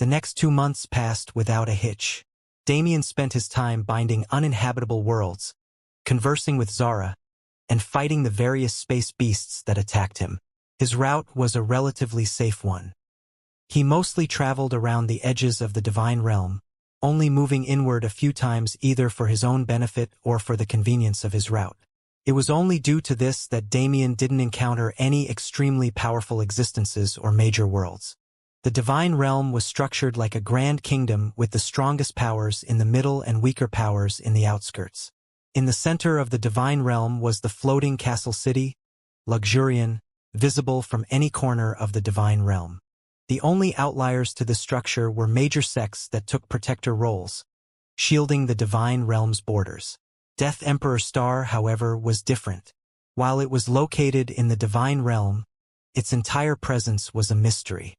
The next 2 months passed without a hitch. Damien spent his time binding uninhabitable worlds, conversing with Zara, and fighting the various space beasts that attacked him. His route was a relatively safe one. He mostly traveled around the edges of the divine realm, only moving inward a few times either for his own benefit or for the convenience of his route. It was only due to this that Damien didn't encounter any extremely powerful existences or major worlds. The divine realm was structured like a grand kingdom with the strongest powers in the middle and weaker powers in the outskirts. In the center of the divine realm was the floating castle city, luxuriant, visible from any corner of the divine realm. The only outliers to this structure were major sects that took protector roles, shielding the divine realm's borders. Death Emperor Star, however, was different. While it was located in the divine realm, its entire presence was a mystery.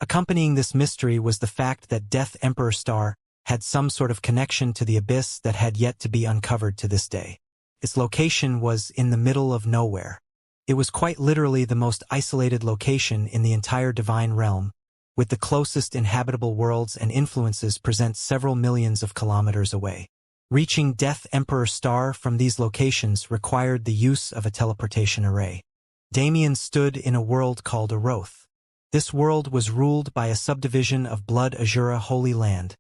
Accompanying this mystery was the fact that Death Emperor Star had some sort of connection to the abyss that had yet to be uncovered to this day. Its location was in the middle of nowhere. It was quite literally the most isolated location in the entire divine realm, with the closest inhabitable worlds and influences present several millions of kilometers away. Reaching Death Emperor Star from these locations required the use of a teleportation array. Damien stood in a world called Aroth. This world was ruled by a subdivision of Blood Azura Holy Land,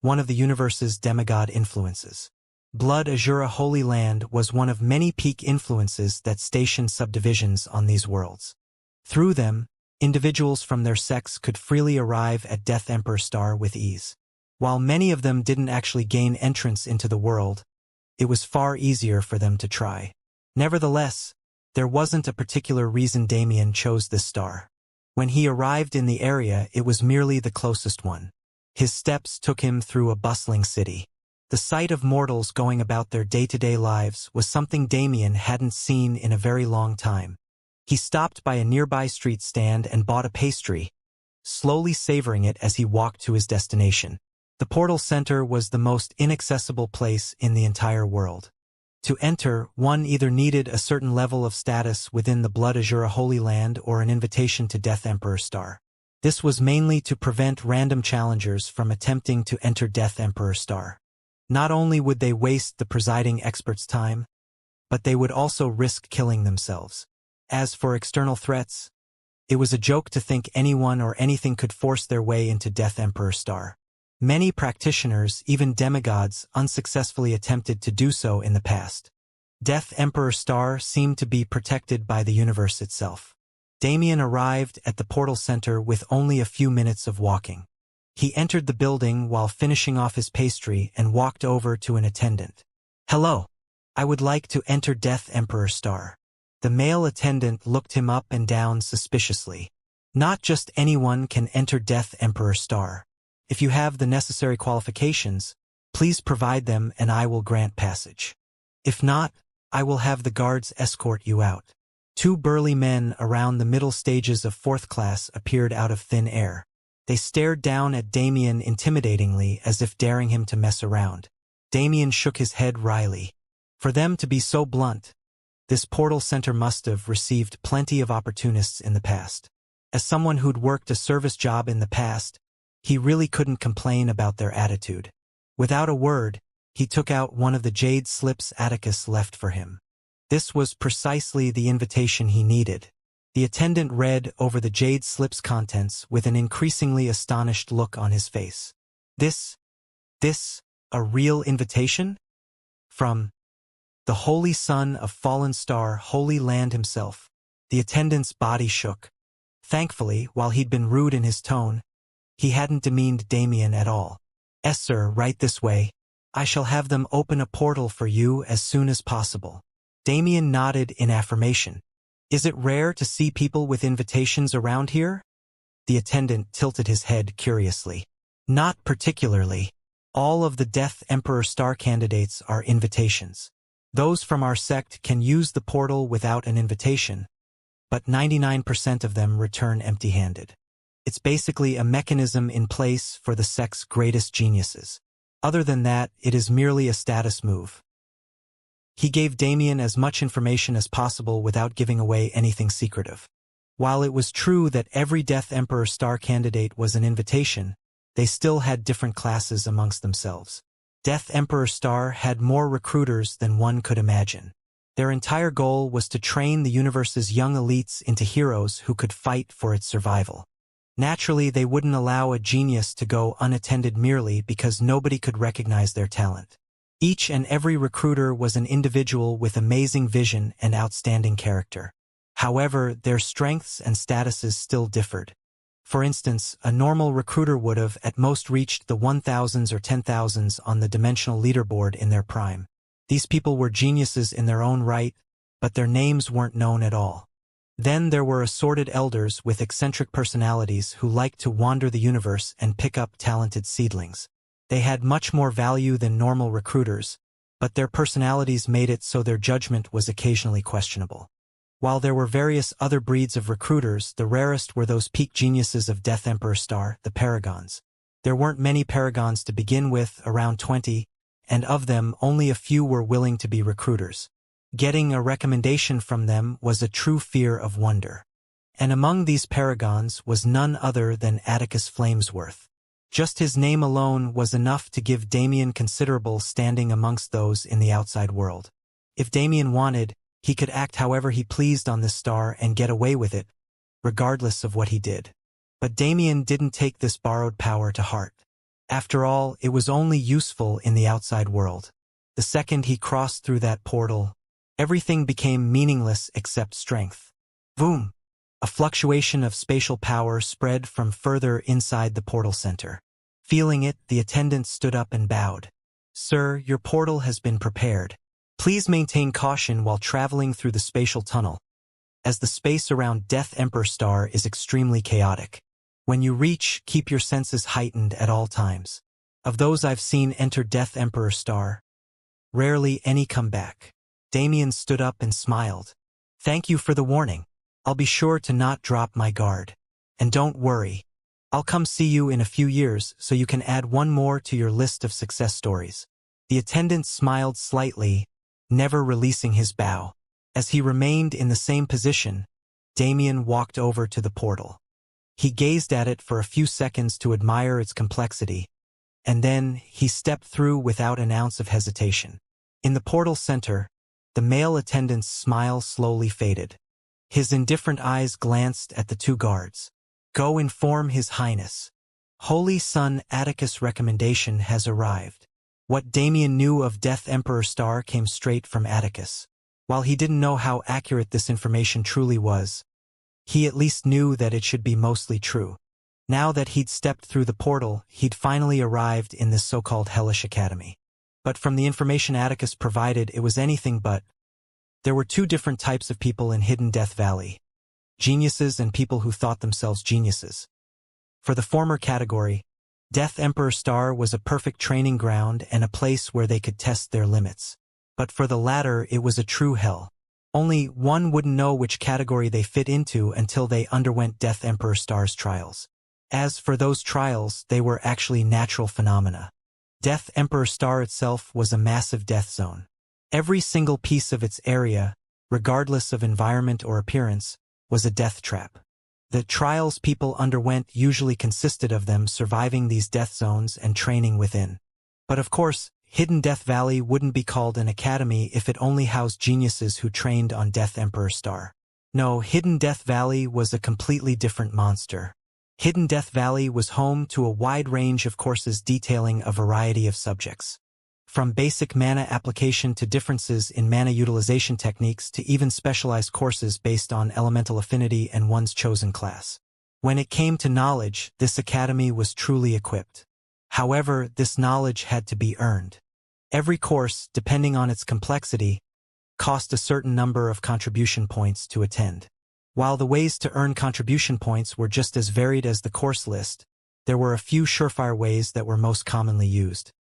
one of the universe's demigod influences. Blood Azura Holy Land was one of many peak influences that stationed subdivisions on these worlds. Through them, individuals from their sects could freely arrive at Death Emperor Star with ease. While many of them didn't actually gain entrance into the world, it was far easier for them to try. Nevertheless, there wasn't a particular reason Damien chose this star. When he arrived in the area, it was merely the closest one. His steps took him through a bustling city. The sight of mortals going about their day-to-day lives was something Damien hadn't seen in a very long time. He stopped by a nearby street stand and bought a pastry, slowly savoring it as he walked to his destination. The portal center was the most inaccessible place in the entire world. To enter, one either needed a certain level of status within the Blood Azura Holy Land or an invitation to Death Emperor Star. This was mainly to prevent random challengers from attempting to enter Death Emperor Star. Not only would they waste the presiding expert's time, but they would also risk killing themselves. As for external threats, it was a joke to think anyone or anything could force their way into Death Emperor Star. Many practitioners, even demigods, unsuccessfully attempted to do so in the past. Death Emperor Star seemed to be protected by the universe itself. Damien arrived at the portal center with only a few minutes of walking. He entered the building while finishing off his pastry and walked over to an attendant. "Hello. I would like to enter Death Emperor Star." The male attendant looked him up and down suspiciously. "Not just anyone can enter Death Emperor Star. If you have the necessary qualifications, please provide them and I will grant passage. If not, I will have the guards escort you out." 2 burly men around the middle stages of 4th class appeared out of thin air. They stared down at Damien intimidatingly as if daring him to mess around. Damien shook his head wryly. For them to be so blunt, this portal center must have received plenty of opportunists in the past. As someone who'd worked a service job in the past, he really couldn't complain about their attitude. Without a word, he took out one of the jade slips Atticus left for him. This was precisely the invitation he needed. The attendant read over the jade slip's contents with an increasingly astonished look on his face. This, a real invitation? From the Holy Son of Fallen Star, Holy Land himself. The attendant's body shook. Thankfully, while he'd been rude in his tone, he hadn't demeaned Damien at all. "Yes, sir, right this way. I shall have them open a portal for you as soon as possible." Damien nodded in affirmation. "Is it rare to see people with invitations around here?" The attendant tilted his head curiously. "Not particularly. All of the Death Emperor Star candidates are invitations. Those from our sect can use the portal without an invitation, but 99% of them return empty-handed. It's basically a mechanism in place for the sect's greatest geniuses. Other than that, it is merely a status move." He gave Damien as much information as possible without giving away anything secretive. While it was true that every Death Emperor Star candidate was an invitation, they still had different classes amongst themselves. Death Emperor Star had more recruiters than one could imagine. Their entire goal was to train the universe's young elites into heroes who could fight for its survival. Naturally, they wouldn't allow a genius to go unattended merely because nobody could recognize their talent. Each and every recruiter was an individual with amazing vision and outstanding character. However, their strengths and statuses still differed. For instance, a normal recruiter would have at most reached the 1,000s or 10,000s on the dimensional leaderboard in their prime. These people were geniuses in their own right, but their names weren't known at all. Then there were assorted elders with eccentric personalities who liked to wander the universe and pick up talented seedlings. They had much more value than normal recruiters, but their personalities made it so their judgment was occasionally questionable. While there were various other breeds of recruiters, the rarest were those peak geniuses of Death Emperor Star, the Paragons. There weren't many Paragons to begin with, around 20, and of them only a few were willing to be recruiters. Getting a recommendation from them was a true fear of wonder. And among these Paragons was none other than Atticus Flamesworth. Just his name alone was enough to give Damien considerable standing amongst those in the outside world. If Damien wanted, he could act however he pleased on this star and get away with it, regardless of what he did. But Damien didn't take this borrowed power to heart. After all, it was only useful in the outside world. The second he crossed through that portal, everything became meaningless except strength. Boom! A fluctuation of spatial power spread from further inside the portal center. Feeling it, the attendant stood up and bowed. "Sir, your portal has been prepared. Please maintain caution while traveling through the spatial tunnel, as the space around Death Emperor Star is extremely chaotic. When you reach, keep your senses heightened at all times. Of those I've seen enter Death Emperor Star, rarely any come back." Damien stood up and smiled. "Thank you for the warning. I'll be sure to not drop my guard. And don't worry, I'll come see you in a few years so you can add one more to your list of success stories." The attendant smiled slightly, never releasing his bow. As he remained in the same position, Damien walked over to the portal. He gazed at it for a few seconds to admire its complexity, and then he stepped through without an ounce of hesitation. In the portal center, the male attendant's smile slowly faded. His indifferent eyes glanced at the two guards. "Go inform His Highness. Holy Son Atticus' recommendation has arrived." What Damien knew of Death Emperor Star came straight from Atticus. While he didn't know how accurate this information truly was, he at least knew that it should be mostly true. Now that he'd stepped through the portal, he'd finally arrived in this so-called hellish academy. But from the information Atticus provided, it was anything but. There were two different types of people in Hidden Death Valley: geniuses and people who thought themselves geniuses. For the former category, Death Emperor Star was a perfect training ground and a place where they could test their limits. But for the latter, it was a true hell. Only one wouldn't know which category they fit into until they underwent Death Emperor Star's trials. As for those trials, they were actually natural phenomena. Death Emperor Star itself was a massive death zone. Every single piece of its area, regardless of environment or appearance, was a death trap. The trials people underwent usually consisted of them surviving these death zones and training within. But of course, Hidden Death Valley wouldn't be called an academy if it only housed geniuses who trained on Death Emperor Star. No, Hidden Death Valley was a completely different monster. Hidden Death Valley was home to a wide range of courses detailing a variety of subjects. From basic mana application to differences in mana utilization techniques to even specialized courses based on elemental affinity and one's chosen class. When it came to knowledge, this academy was truly equipped. However, this knowledge had to be earned. Every course, depending on its complexity, cost a certain number of contribution points to attend. While the ways to earn contribution points were just as varied as the course list, there were a few surefire ways that were most commonly used.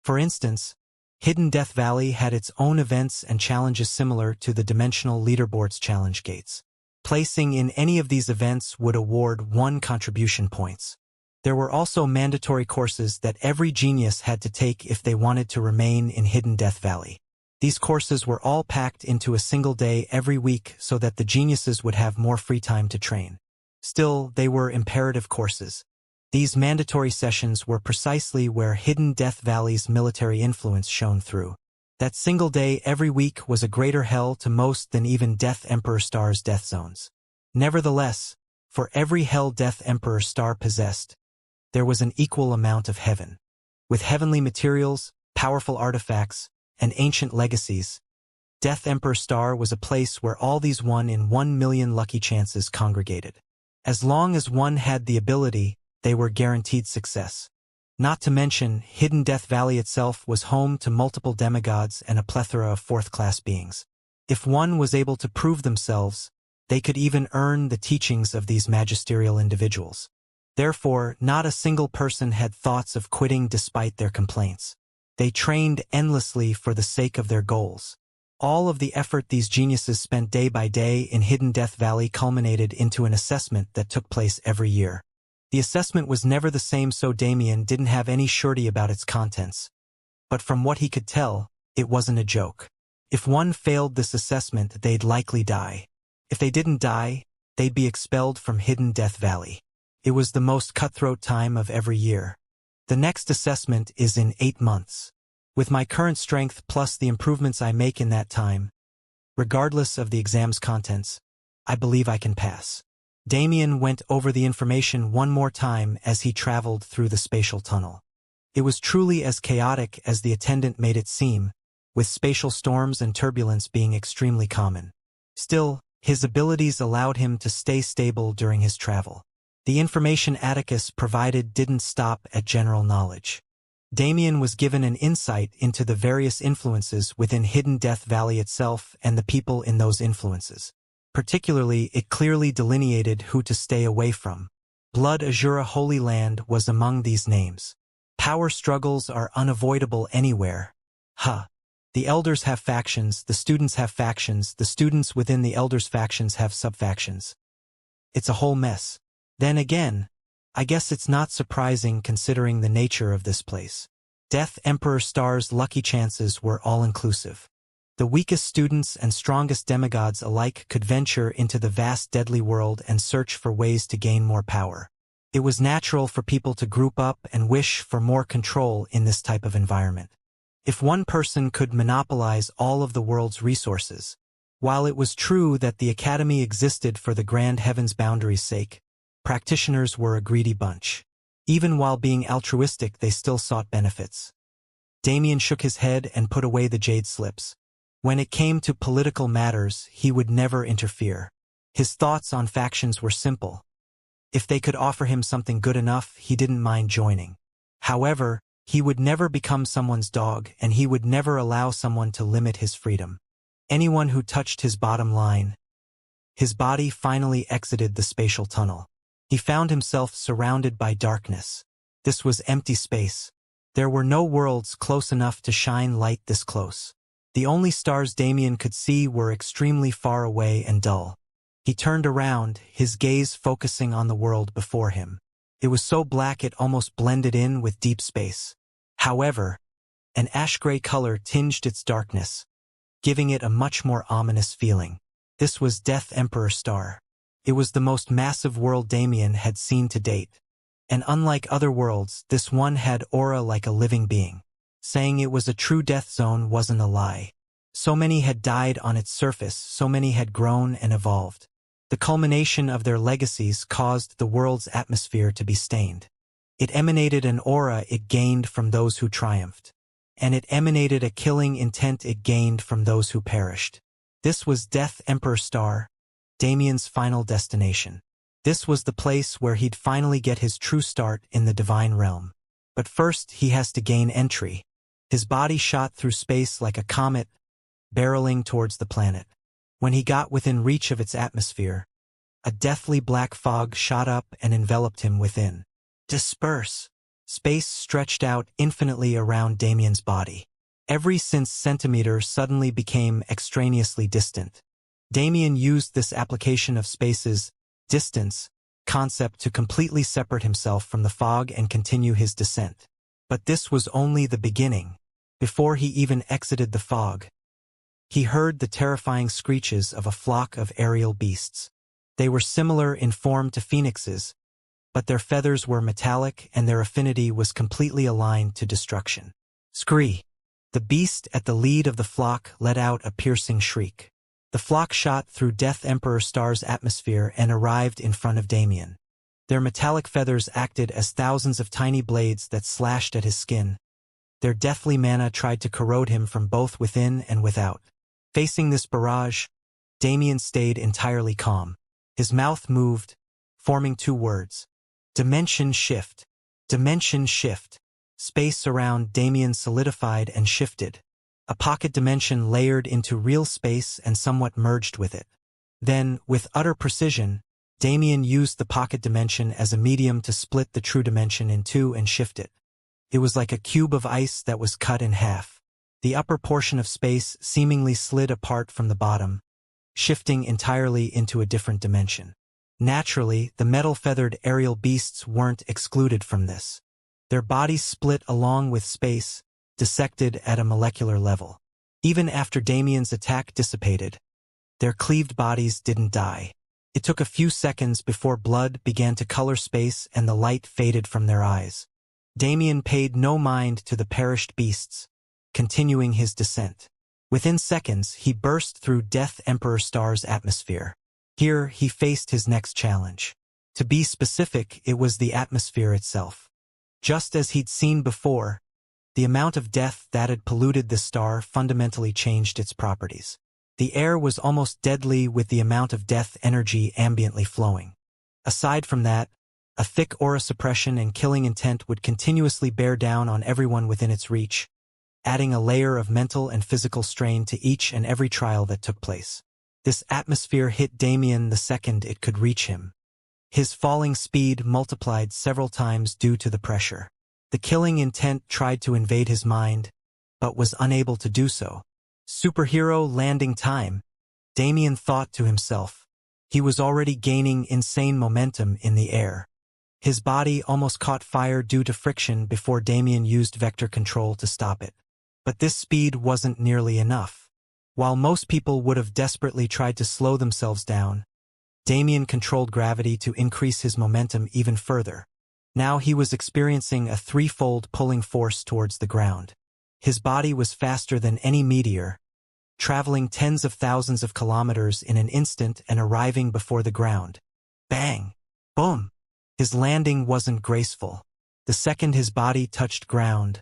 For instance, Hidden Death Valley had its own events and challenges similar to the Dimensional Leaderboard's challenge gates. Placing in any of these events would award 1 contribution points. There were also mandatory courses that every genius had to take if they wanted to remain in Hidden Death Valley. These courses were all packed into a single day every week so that the geniuses would have more free time to train. Still, they were imperative courses. These mandatory sessions were precisely where Hidden Death Valley's military influence shone through. That single day every week was a greater hell to most than even Death Emperor Star's death zones. Nevertheless, for every hell Death Emperor Star possessed, there was an equal amount of heaven. With heavenly materials, powerful artifacts, and ancient legacies, Death Emperor Star was a place where all these 1 in 1 million lucky chances congregated. As long as one had the ability, they were guaranteed success. Not to mention, Hidden Death Valley itself was home to multiple demigods and a plethora of fourth-class beings. If one was able to prove themselves, they could even earn the teachings of these magisterial individuals. Therefore, not a single person had thoughts of quitting despite their complaints. They trained endlessly for the sake of their goals. All of the effort these geniuses spent day by day in Hidden Death Valley culminated into an assessment that took place every year. The assessment was never the same, so Damien didn't have any surety about its contents. But from what he could tell, it wasn't a joke. If one failed this assessment, they'd likely die. If they didn't die, they'd be expelled from Hidden Death Valley. It was the most cutthroat time of every year. The next assessment is in 8 months. With my current strength plus the improvements I make in that time, regardless of the exam's contents, I believe I can pass. Damien went over the information one more time as he traveled through the spatial tunnel. It was truly as chaotic as the attendant made it seem, with spatial storms and turbulence being extremely common. Still, his abilities allowed him to stay stable during his travel. The information Atticus provided didn't stop at general knowledge. Damien was given an insight into the various influences within Hidden Death Valley itself and the people in those influences. Particularly, it clearly delineated who to stay away from. Blood Azura Holy Land was among these names. Power struggles are unavoidable anywhere. The elders have factions, the students have factions, the students within the elders' factions have subfactions. It's a whole mess. Then again, I guess it's not surprising considering the nature of this place. Death Emperor Star's lucky chances were all-inclusive. The weakest students and strongest demigods alike could venture into the vast deadly world and search for ways to gain more power. It was natural for people to group up and wish for more control in this type of environment. If one person could monopolize all of the world's resources, while it was true that the Academy existed for the grand heaven's boundaries' sake, practitioners were a greedy bunch. Even while being altruistic, they still sought benefits. Damien shook his head and put away the jade slips. When it came to political matters, he would never interfere. His thoughts on factions were simple. If they could offer him something good enough, he didn't mind joining. However, he would never become someone's dog, and he would never allow someone to limit his freedom. Anyone who touched his bottom line. His body finally exited the spatial tunnel. He found himself surrounded by darkness. This was empty space. There were no worlds close enough to shine light this close. The only stars Damien could see were extremely far away and dull. He turned around, his gaze focusing on the world before him. It was so black it almost blended in with deep space. However, an ash-gray color tinged its darkness, giving it a much more ominous feeling. This was Death Emperor Star. It was the most massive world Damien had seen to date. And unlike other worlds, this one had aura like a living being. Saying it was a true death zone wasn't a lie. So many had died on its surface, so many had grown and evolved. The culmination of their legacies caused the world's atmosphere to be stained. It emanated an aura it gained from those who triumphed. And it emanated a killing intent it gained from those who perished. This was Death Emperor Star, Damien's final destination. This was the place where he'd finally get his true start in the divine realm. But first, he has to gain entry. His body shot through space like a comet, barreling towards the planet. When he got within reach of its atmosphere, a deathly black fog shot up and enveloped him within. Disperse! Space stretched out infinitely around Damien's body. Every centimeter suddenly became extraneously distant. Damien used this application of space's distance concept to completely separate himself from the fog and continue his descent. But this was only the beginning. Before he even exited the fog, he heard the terrifying screeches of a flock of aerial beasts. They were similar in form to phoenixes, but their feathers were metallic and their affinity was completely aligned to destruction. Scree! The beast at the lead of the flock let out a piercing shriek. The flock shot through Death Emperor Star's atmosphere and arrived in front of Damien. Their metallic feathers acted as thousands of tiny blades that slashed at his skin. Their deathly mana tried to corrode him from both within and without. Facing this barrage, Damien stayed entirely calm. His mouth moved, forming two words. Dimension shift. Dimension shift. Space around Damien solidified and shifted. A pocket dimension layered into real space and somewhat merged with it. Then, with utter precision, Damien used the pocket dimension as a medium to split the true dimension in two and shift it. It was like a cube of ice that was cut in half. The upper portion of space seemingly slid apart from the bottom, shifting entirely into a different dimension. Naturally, the metal-feathered aerial beasts weren't excluded from this. Their bodies split along with space, dissected at a molecular level. Even after Damien's attack dissipated, their cleaved bodies didn't die. It took a few seconds before blood began to color space and the light faded from their eyes. Damien paid no mind to the perished beasts, continuing his descent. Within seconds, he burst through Death Emperor Star's atmosphere. Here, he faced his next challenge. To be specific, it was the atmosphere itself. Just as he'd seen before, the amount of death that had polluted the star fundamentally changed its properties. The air was almost deadly with the amount of death energy ambiently flowing. Aside from that, a thick aura suppression and killing intent would continuously bear down on everyone within its reach, adding a layer of mental and physical strain to each and every trial that took place. This atmosphere hit Damien the second it could reach him. His falling speed multiplied several times due to the pressure. The killing intent tried to invade his mind, but was unable to do so. Superhero landing time, Damien thought to himself. He was already gaining insane momentum in the air. His body almost caught fire due to friction before Damien used vector control to stop it. But this speed wasn't nearly enough. While most people would have desperately tried to slow themselves down, Damien controlled gravity to increase his momentum even further. Now he was experiencing a threefold pulling force towards the ground. His body was faster than any meteor, traveling tens of thousands of kilometers in an instant and arriving before the ground. Bang! Boom! His landing wasn't graceful. The second his body touched ground,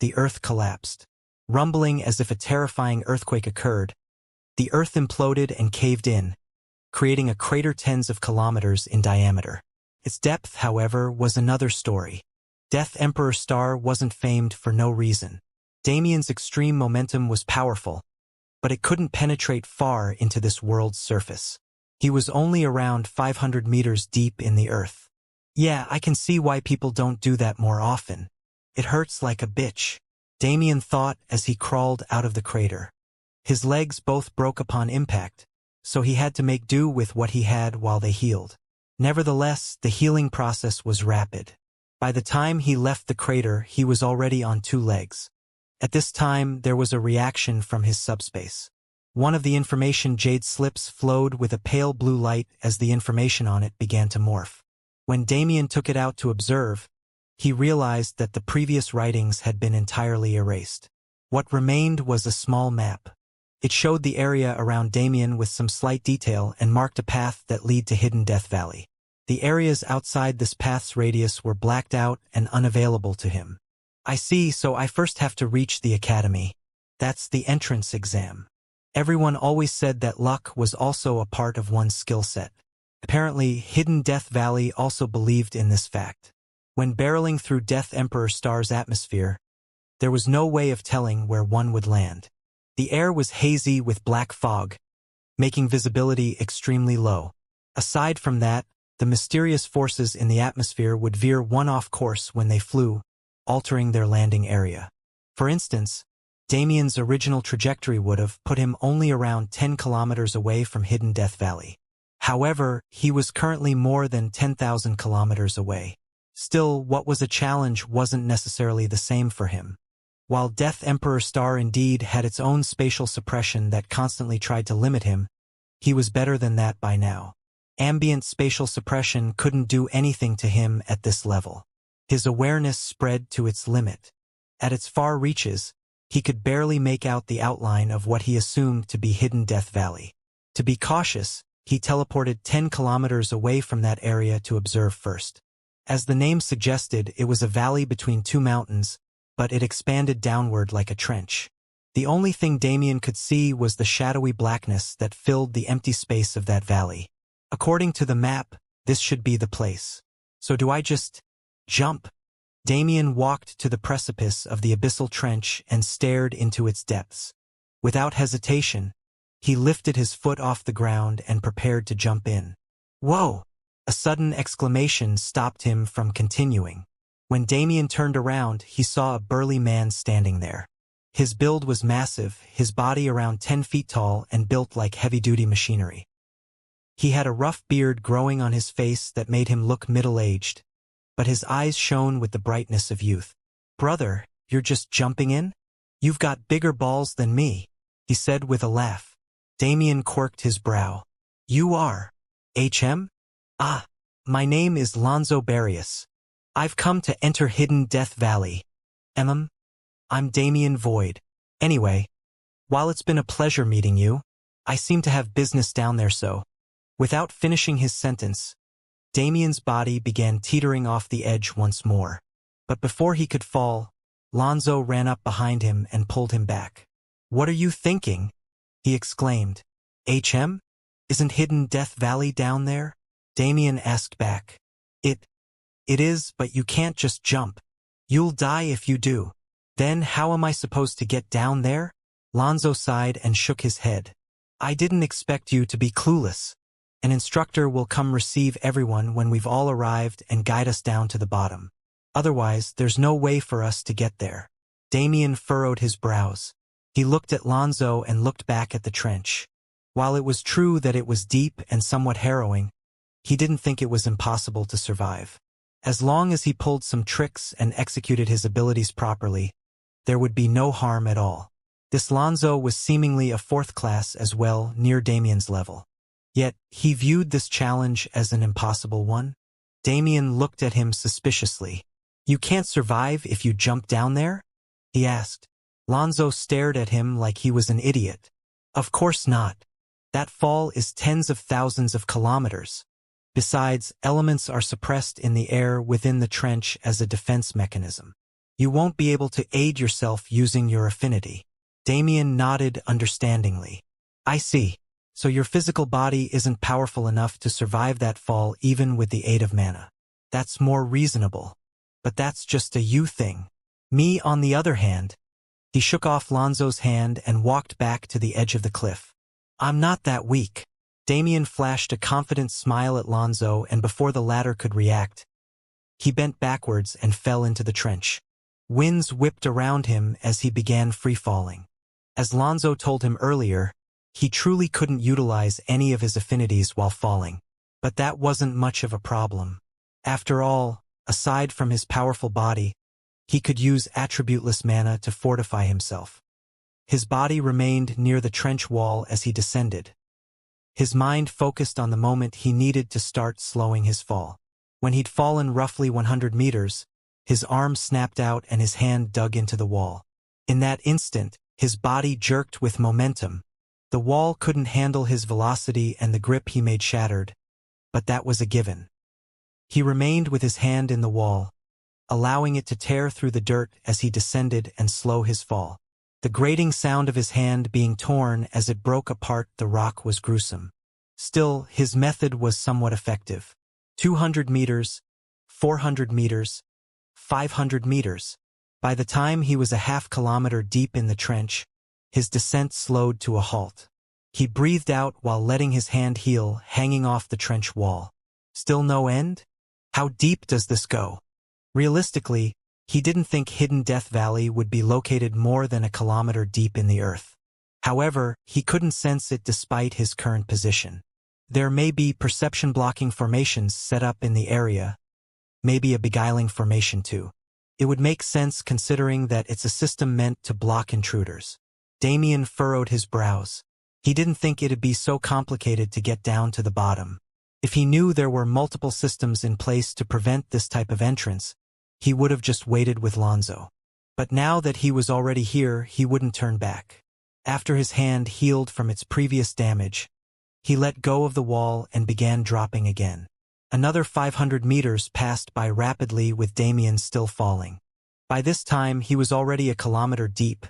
the earth collapsed. Rumbling as if a terrifying earthquake occurred, the earth imploded and caved in, creating a crater tens of kilometers in diameter. Its depth, however, was another story. Death Emperor Star wasn't famed for no reason. Damien's extreme momentum was powerful, but it couldn't penetrate far into this world's surface. He was only around 500 meters deep in the earth. Yeah, I can see why people don't do that more often. It hurts like a bitch, Damien thought as he crawled out of the crater. His legs both broke upon impact, so he had to make do with what he had while they healed. Nevertheless, the healing process was rapid. By the time he left the crater, he was already on two legs. At this time, there was a reaction from his subspace. One of the information jade slips flowed with a pale blue light as the information on it began to morph. When Damien took it out to observe, he realized that the previous writings had been entirely erased. What remained was a small map. It showed the area around Damien with some slight detail and marked a path that led to Hidden Death Valley. The areas outside this path's radius were blacked out and unavailable to him. I see, so I first have to reach the academy. That's the entrance exam. Everyone always said that luck was also a part of one's skill set. Apparently, Hidden Death Valley also believed in this fact. When barreling through Death Emperor Star's atmosphere, there was no way of telling where one would land. The air was hazy with black fog, making visibility extremely low. Aside from that, the mysterious forces in the atmosphere would veer one off course when they flew, altering their landing area. For instance, Damien's original trajectory would have put him only around 10 kilometers away from Hidden Death Valley. However, he was currently more than 10,000 kilometers away. Still, what was a challenge wasn't necessarily the same for him. While Death Emperor Star indeed had its own spatial suppression that constantly tried to limit him, he was better than that by now. Ambient spatial suppression couldn't do anything to him at this level. His awareness spread to its limit. At its far reaches, he could barely make out the outline of what he assumed to be hidden Death Valley. To be cautious, he teleported 10 kilometers away from that area to observe first. As the name suggested, it was a valley between two mountains, but it expanded downward like a trench. The only thing Damien could see was the shadowy blackness that filled the empty space of that valley. According to the map, this should be the place. So do I just jump? Damien walked to the precipice of the abyssal trench and stared into its depths. Without hesitation, he lifted his foot off the ground and prepared to jump in. Whoa! A sudden exclamation stopped him from continuing. When Damien turned around, he saw a burly man standing there. His build was massive, his body around 10 feet tall and built like heavy-duty machinery. He had a rough beard growing on his face that made him look middle-aged, but his eyes shone with the brightness of youth. "Brother, you're just jumping in? You've got bigger balls than me," he said with a laugh. Damien quirked his brow. "You are HM? Ah, my name is Lonzo Barrios. I've come to enter Hidden Death Valley. I'm Damien Void. Anyway, while it's been a pleasure meeting you, I seem to have business down there so." Without finishing his sentence, Damien's body began teetering off the edge once more. But before he could fall, Lonzo ran up behind him and pulled him back. "What are you thinking?" he exclaimed. "HM? Isn't Hidden Death Valley down there?" Damien asked back. It is, but you can't just jump. You'll die if you do." "Then how am I supposed to get down there?" Lonzo sighed and shook his head. "I didn't expect you to be clueless. An instructor will come receive everyone when we've all arrived and guide us down to the bottom. Otherwise, there's no way for us to get there." Damien furrowed his brows. He looked at Lonzo and looked back at the trench. While it was true that it was deep and somewhat harrowing, he didn't think it was impossible to survive. As long as he pulled some tricks and executed his abilities properly, there would be no harm at all. This Lonzo was seemingly a fourth class as well, near Damien's level. Yet, he viewed this challenge as an impossible one. Damien looked at him suspiciously. "You can't survive if you jump down there?" he asked. Lonzo stared at him like he was an idiot. "Of course not. That fall is tens of thousands of kilometers. Besides, elements are suppressed in the air within the trench as a defense mechanism. You won't be able to aid yourself using your affinity." Damien nodded understandingly. "I see. So your physical body isn't powerful enough to survive that fall even with the aid of mana. That's more reasonable. But that's just a you thing. Me, on the other hand." He shook off Lonzo's hand and walked back to the edge of the cliff. "I'm not that weak." Damien flashed a confident smile at Lonzo, and before the latter could react, he bent backwards and fell into the trench. Winds whipped around him as he began free-falling. As Lonzo told him earlier, he truly couldn't utilize any of his affinities while falling. But that wasn't much of a problem. After all, aside from his powerful body, he could use attributeless mana to fortify himself. His body remained near the trench wall as he descended. His mind focused on the moment he needed to start slowing his fall. When he'd fallen roughly 100 meters, his arm snapped out and his hand dug into the wall. In that instant, his body jerked with momentum. The wall couldn't handle his velocity and the grip he made shattered, but that was a given. He remained with his hand in the wall, allowing it to tear through the dirt as he descended and slow his fall. The grating sound of his hand being torn as it broke apart the rock was gruesome. Still, his method was somewhat effective. 200 meters, 400 meters, 500 meters. By the time he was a half-kilometer deep in the trench, his descent slowed to a halt. He breathed out while letting his hand heal, hanging off the trench wall. Still no end? How deep does this go? Realistically, he didn't think Hidden Death Valley would be located more than a kilometer deep in the earth. However, he couldn't sense it despite his current position. There may be perception-blocking formations set up in the area, maybe a beguiling formation too. It would make sense considering that it's a system meant to block intruders. Damien furrowed his brows. He didn't think it'd be so complicated to get down to the bottom. If he knew there were multiple systems in place to prevent this type of entrance, he would have just waited with Lonzo. But now that he was already here, he wouldn't turn back. After his hand healed from its previous damage, he let go of the wall and began dropping again. Another 500 meters passed by rapidly with Damien still falling. By this time, he was already a kilometer deep,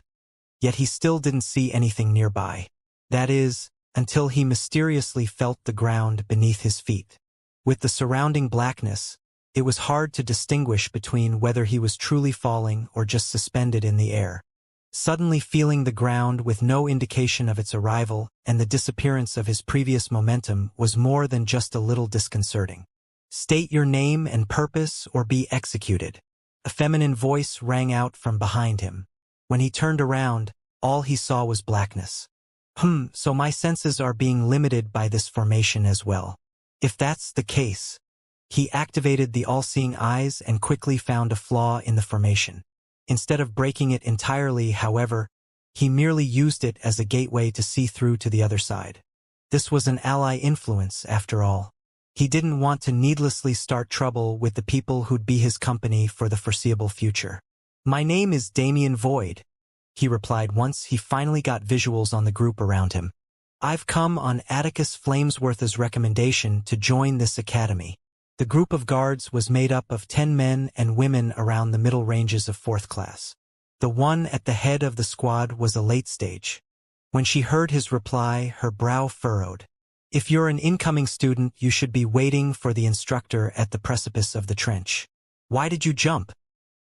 yet he still didn't see anything nearby. That is, until he mysteriously felt the ground beneath his feet. With the surrounding blackness, it was hard to distinguish between whether he was truly falling or just suspended in the air. Suddenly feeling the ground with no indication of its arrival and the disappearance of his previous momentum was more than just a little disconcerting. "State your name and purpose or be executed." A feminine voice rang out from behind him. When he turned around, all he saw was blackness. So my senses are being limited by this formation as well. If that's the case, he activated the all-seeing eyes and quickly found a flaw in the formation. Instead of breaking it entirely, however, he merely used it as a gateway to see through to the other side. This was an ally influence, after all. He didn't want to needlessly start trouble with the people who'd be his company for the foreseeable future. "My name is Damien Void," he replied once he finally got visuals on the group around him. "I've come on Atticus Flamesworth's recommendation to join this academy." The group of guards was made up of 10 men and women around the middle ranges of 4th class. The one at the head of the squad was a late stage. When she heard his reply, her brow furrowed. "If you're an incoming student, you should be waiting for the instructor at the precipice of the trench." "Why did you jump?"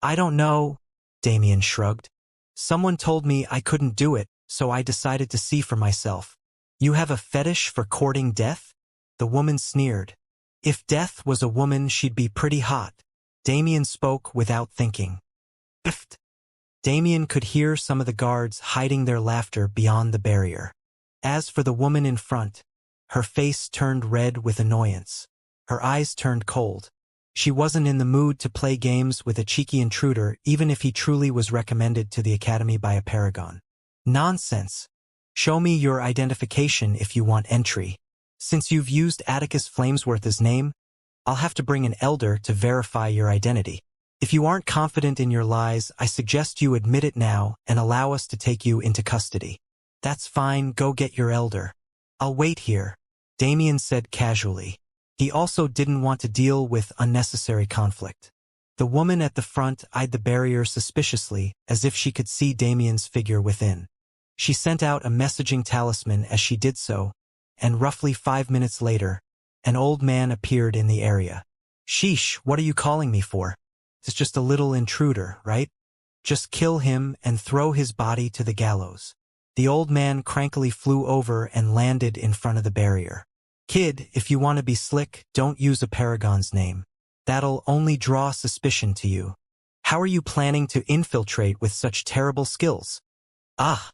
"I don't know," Damien shrugged. "Someone told me I couldn't do it, so I decided to see for myself." "You have a fetish for courting death?" The woman sneered. "If death was a woman, she'd be pretty hot." Damien spoke without thinking. Biffed. Damien could hear some of the guards hiding their laughter beyond the barrier. As for the woman in front, her face turned red with annoyance. Her eyes turned cold. She wasn't in the mood to play games with a cheeky intruder, even if he truly was recommended to the academy by a paragon. "Nonsense. Show me your identification if you want entry. Since you've used Atticus Flamesworth's name, I'll have to bring an elder to verify your identity. If you aren't confident in your lies, I suggest you admit it now and allow us to take you into custody." "That's fine, go get your elder. I'll wait here," Damien said casually. He also didn't want to deal with unnecessary conflict. The woman at the front eyed the barrier suspiciously, as if she could see Damien's figure within. She sent out a messaging talisman as she did so, and roughly 5 minutes later, an old man appeared in the area. "Sheesh, what are you calling me for? It's just a little intruder, right? Just kill him and throw his body to the gallows." The old man crankily flew over and landed in front of the barrier. "Kid, if you want to be slick, don't use a paragon's name. That'll only draw suspicion to you. How are you planning to infiltrate with such terrible skills?" "Ah!"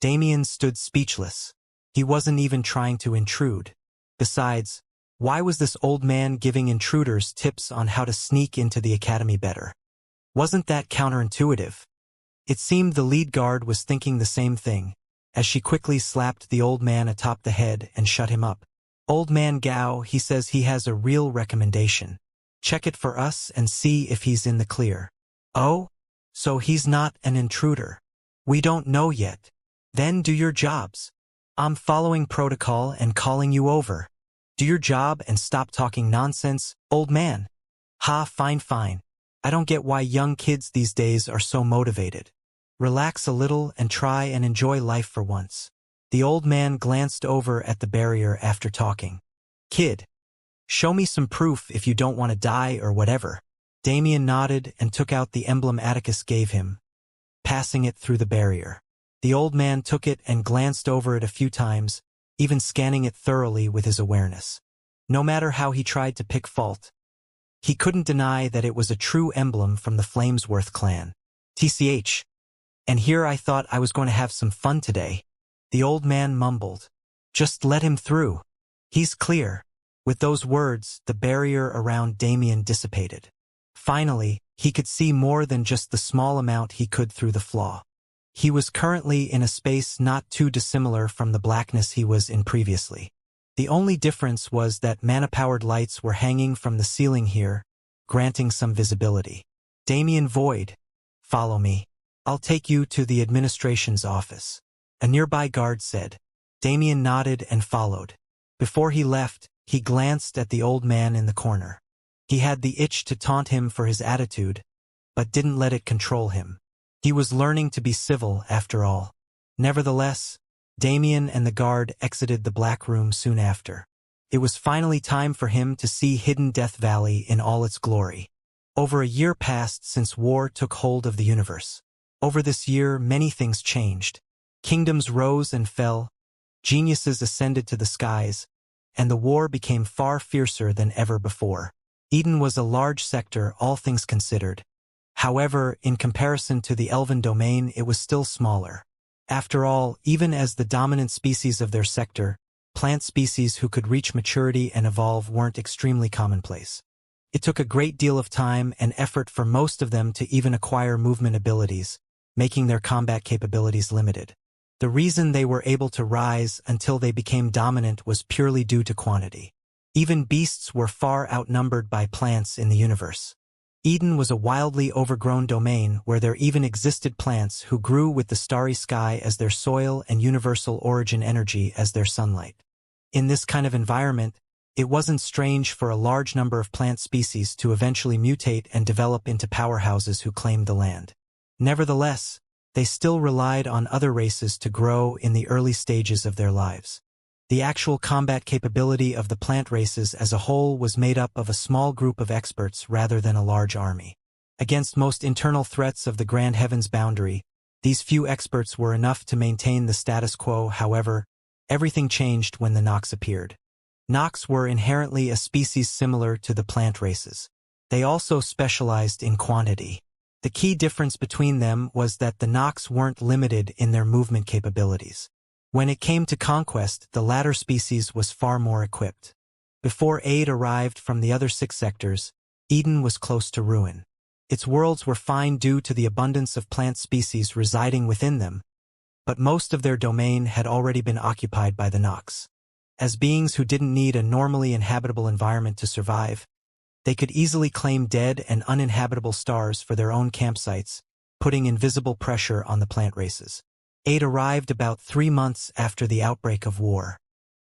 Damien stood speechless. He wasn't even trying to intrude. Besides, why was this old man giving intruders tips on how to sneak into the academy better? Wasn't that counterintuitive? It seemed the lead guard was thinking the same thing, as she quickly slapped the old man atop the head and shut him up. "Old man Gao, he says he has a real recommendation. Check it for us and see if he's in the clear." "Oh? So he's not an intruder. We don't know yet. Then do your jobs. I'm following protocol and calling you over. Do your job and stop talking nonsense, old man." "Ha, fine. I don't get why young kids these days are so motivated. Relax a little and try and enjoy life for once." The old man glanced over at the barrier after talking. "Kid, show me some proof if you don't want to die or whatever." Damien nodded and took out the emblem Atticus gave him, passing it through the barrier. The old man took it and glanced over it a few times, even scanning it thoroughly with his awareness. No matter how he tried to pick fault, he couldn't deny that it was a true emblem from the Flamesworth clan. "TCH. And here I thought I was going to have some fun today." The old man mumbled. "Just let him through. He's clear." With those words, the barrier around Damien dissipated. Finally, he could see more than just the small amount he could through the flaw. He was currently in a space not too dissimilar from the blackness he was in previously. The only difference was that mana-powered lights were hanging from the ceiling here, granting some visibility. Damien Void, follow me. I'll take you to the administration's office. A nearby guard said. Damien nodded and followed. Before he left, he glanced at the old man in the corner. He had the itch to taunt him for his attitude, but didn't let it control him. He was learning to be civil, after all. Nevertheless, Damien and the guard exited the Black Room soon after. It was finally time for him to see Hidden Death Valley in all its glory. Over a year passed since war took hold of the universe. Over this year, many things changed. Kingdoms rose and fell, geniuses ascended to the skies, and the war became far fiercer than ever before. Eden was a large sector, all things considered. However, in comparison to the Elven domain, it was still smaller. After all, even as the dominant species of their sector, plant species who could reach maturity and evolve weren't extremely commonplace. It took a great deal of time and effort for most of them to even acquire movement abilities, making their combat capabilities limited. The reason they were able to rise until they became dominant was purely due to quantity. Even beasts were far outnumbered by plants in the universe. Eden was a wildly overgrown domain where there even existed plants who grew with the starry sky as their soil and universal origin energy as their sunlight. In this kind of environment, it wasn't strange for a large number of plant species to eventually mutate and develop into powerhouses who claimed the land. Nevertheless, they still relied on other races to grow in the early stages of their lives. The actual combat capability of the plant races as a whole was made up of a small group of experts rather than a large army. Against most internal threats of the Grand Heaven's boundary, these few experts were enough to maintain the status quo. However, everything changed when the Nox appeared. Nox were inherently a species similar to the plant races. They also specialized in quantity. The key difference between them was that the Nox weren't limited in their movement capabilities. When it came to conquest, the latter species was far more equipped. Before aid arrived from the other 6 sectors, Eden was close to ruin. Its worlds were fine due to the abundance of plant species residing within them, but most of their domain had already been occupied by the Nox. As beings who didn't need a normally inhabitable environment to survive, they could easily claim dead and uninhabitable stars for their own campsites, putting invisible pressure on the plant races. Aid arrived about 3 months after the outbreak of war.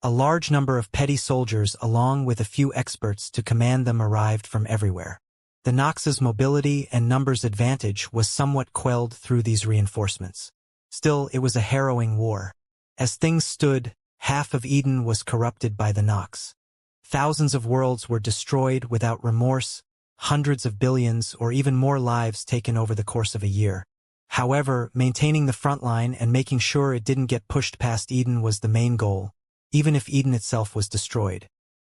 A large number of petty soldiers along with a few experts to command them arrived from everywhere. The Nox's mobility and numbers advantage was somewhat quelled through these reinforcements. Still, it was a harrowing war. As things stood, half of Eden was corrupted by the Nox. Thousands of worlds were destroyed without remorse, hundreds of billions or even more lives taken over the course of a year. However, maintaining the front line and making sure it didn't get pushed past Eden was the main goal, even if Eden itself was destroyed.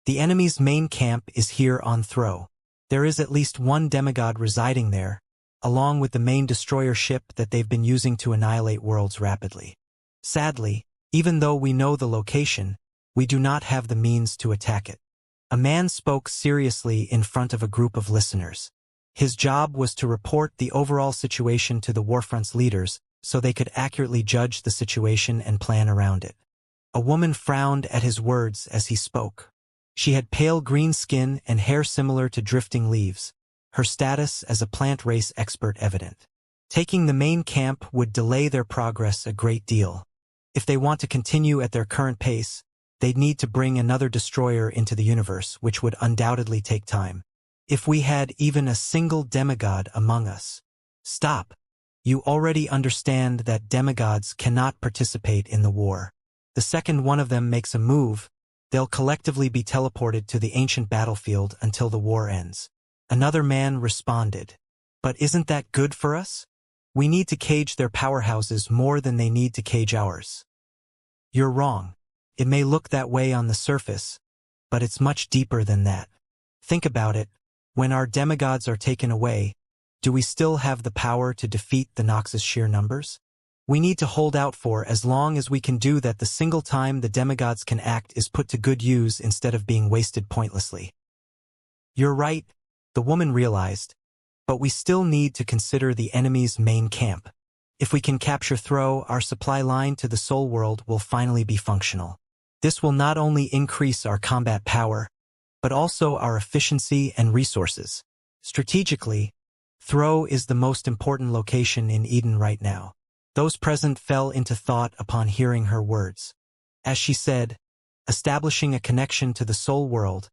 The enemy's main camp is here on Throw. There is at least one demigod residing there, along with the main destroyer ship that they've been using to annihilate worlds rapidly. Sadly, even though we know the location, we do not have the means to attack it. A man spoke seriously in front of a group of listeners. His job was to report the overall situation to the Warfront's leaders so they could accurately judge the situation and plan around it. A woman frowned at his words as he spoke. She had pale green skin and hair similar to drifting leaves, her status as a plant race expert evident. Taking the main camp would delay their progress a great deal. If they want to continue at their current pace, they'd need to bring another destroyer into the universe, which would undoubtedly take time. If we had even a single demigod among us. Stop. You already understand that demigods cannot participate in the war. The second one of them makes a move, they'll collectively be teleported to the ancient battlefield until the war ends. Another man responded. But isn't that good for us? We need to cage their powerhouses more than they need to cage ours. You're wrong. It may look that way on the surface, but it's much deeper than that. Think about it. When our demigods are taken away, do we still have the power to defeat the Nox's sheer numbers? We need to hold out for as long as we can do that. The single time the demigods can act is put to good use instead of being wasted pointlessly. You're right, the woman realized, but we still need to consider the enemy's main camp. If we can capture Throw, our supply line to the Soul World will finally be functional. This will not only increase our combat power, but also our efficiency and resources. Strategically, Thro is the most important location in Eden right now. Those present fell into thought upon hearing her words. As she said, establishing a connection to the soul world,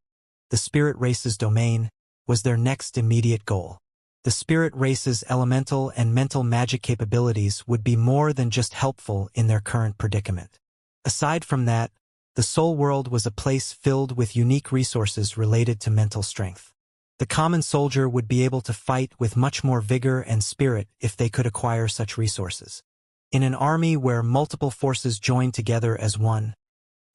the spirit race's domain, was their next immediate goal. The spirit race's elemental and mental magic capabilities would be more than just helpful in their current predicament. Aside from that, the soul world was a place filled with unique resources related to mental strength. The common soldier would be able to fight with much more vigor and spirit if they could acquire such resources. In an army where multiple forces joined together as one,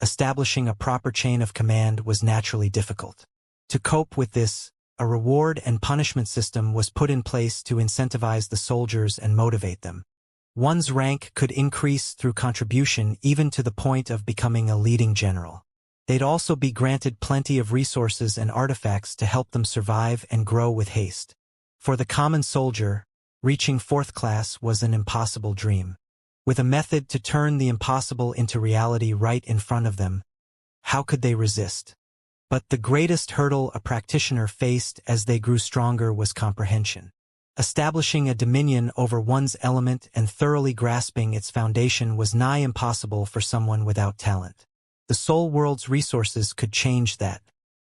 establishing a proper chain of command was naturally difficult. To cope with this, a reward and punishment system was put in place to incentivize the soldiers and motivate them. One's rank could increase through contribution even to the point of becoming a leading general. They'd also be granted plenty of resources and artifacts to help them survive and grow with haste. For the common soldier, reaching 4th class was an impossible dream. With a method to turn the impossible into reality right in front of them, how could they resist? But the greatest hurdle a practitioner faced as they grew stronger was comprehension. Establishing a dominion over one's element and thoroughly grasping its foundation was nigh impossible for someone without talent. The soul world's resources could change that.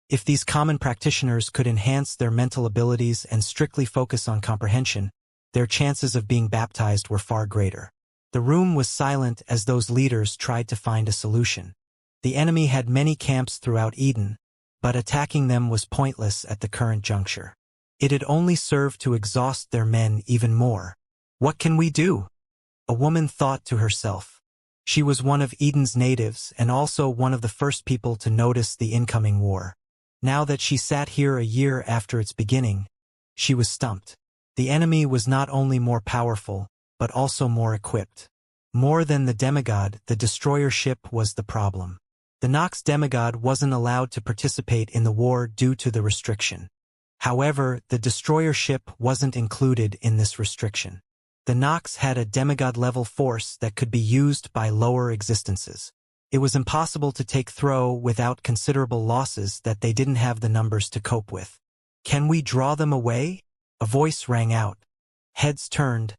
If these common practitioners could enhance their mental abilities and strictly focus on comprehension, their chances of being baptized were far greater. The room was silent as those leaders tried to find a solution. The enemy had many camps throughout Eden, but attacking them was pointless at the current juncture. It had only served to exhaust their men even more. What can we do? A woman thought to herself. She was one of Eden's natives and also one of the first people to notice the incoming war. Now that she sat here a year after its beginning, she was stumped. The enemy was not only more powerful, but also more equipped. More than the demigod, the destroyer ship was the problem. The Nox demigod wasn't allowed to participate in the war due to the restriction. However, the destroyer ship wasn't included in this restriction. The Nox had a demigod-level force that could be used by lower existences. It was impossible to take Thro without considerable losses that they didn't have the numbers to cope with. Can we draw them away? A voice rang out. Heads turned,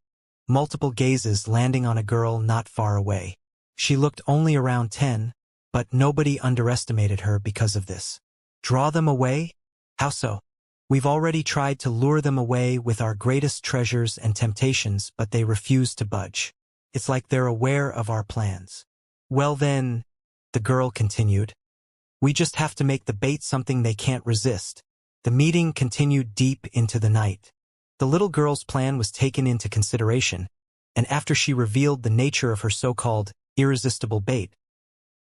multiple gazes landing on a girl not far away. She looked only around 10, but nobody underestimated her because of this. Draw them away? How so? We've already tried to lure them away with our greatest treasures and temptations, but they refuse to budge. It's like they're aware of our plans. Well then, the girl continued, we just have to make the bait something they can't resist. The meeting continued deep into the night. The little girl's plan was taken into consideration, and after she revealed the nature of her so-called irresistible bait,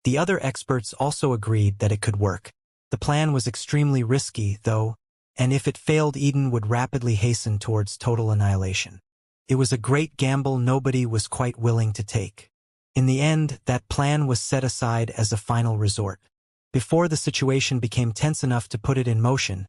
the other experts also agreed that it could work. The plan was extremely risky, though, and if it failed, Eden would rapidly hasten towards total annihilation. It was a great gamble nobody was quite willing to take. In the end, that plan was set aside as a final resort. Before the situation became tense enough to put it in motion,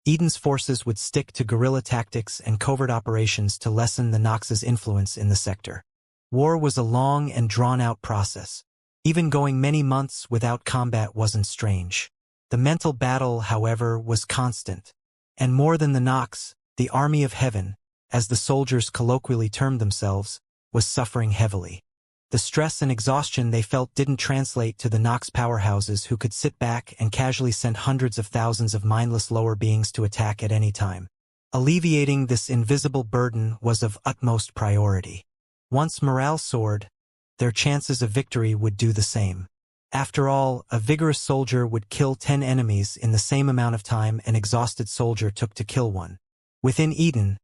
Eden's forces would stick to guerrilla tactics and covert operations to lessen the Nox's influence in the sector. War was a long and drawn-out process. Even going many months without combat wasn't strange. The mental battle, however, was constant. And more than the Nox, the Army of Heaven, as the soldiers colloquially termed themselves, was suffering heavily. The stress and exhaustion they felt didn't translate to the Nox powerhouses who could sit back and casually send hundreds of thousands of mindless lower beings to attack at any time. Alleviating this invisible burden was of utmost priority. Once morale soared, their chances of victory would do the same. After all, a vigorous soldier would kill 10 enemies in the same amount of time an exhausted soldier took to kill one. Within Eden,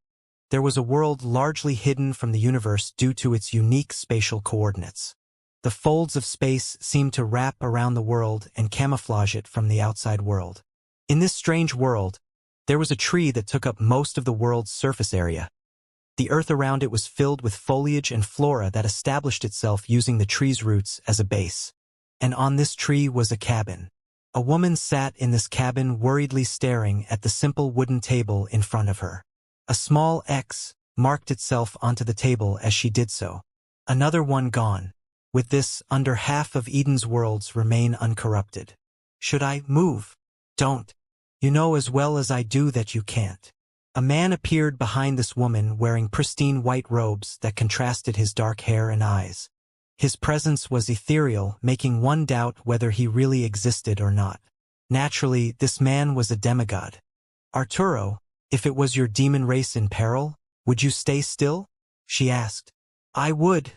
there was a world largely hidden from the universe due to its unique spatial coordinates. The folds of space seemed to wrap around the world and camouflage it from the outside world. In this strange world, there was a tree that took up most of the world's surface area. The earth around it was filled with foliage and flora that established itself using the tree's roots as a base. And on this tree was a cabin. A woman sat in this cabin worriedly staring at the simple wooden table in front of her. A small X marked itself onto the table as she did so. Another one gone. With this, under half of Eden's worlds remain uncorrupted. Should I move? Don't. You know as well as I do that you can't. A man appeared behind this woman wearing pristine white robes that contrasted his dark hair and eyes. His presence was ethereal, making one doubt whether he really existed or not. Naturally, this man was a demigod. Arturo, if it was your demon race in peril, would you stay still? She asked. I would,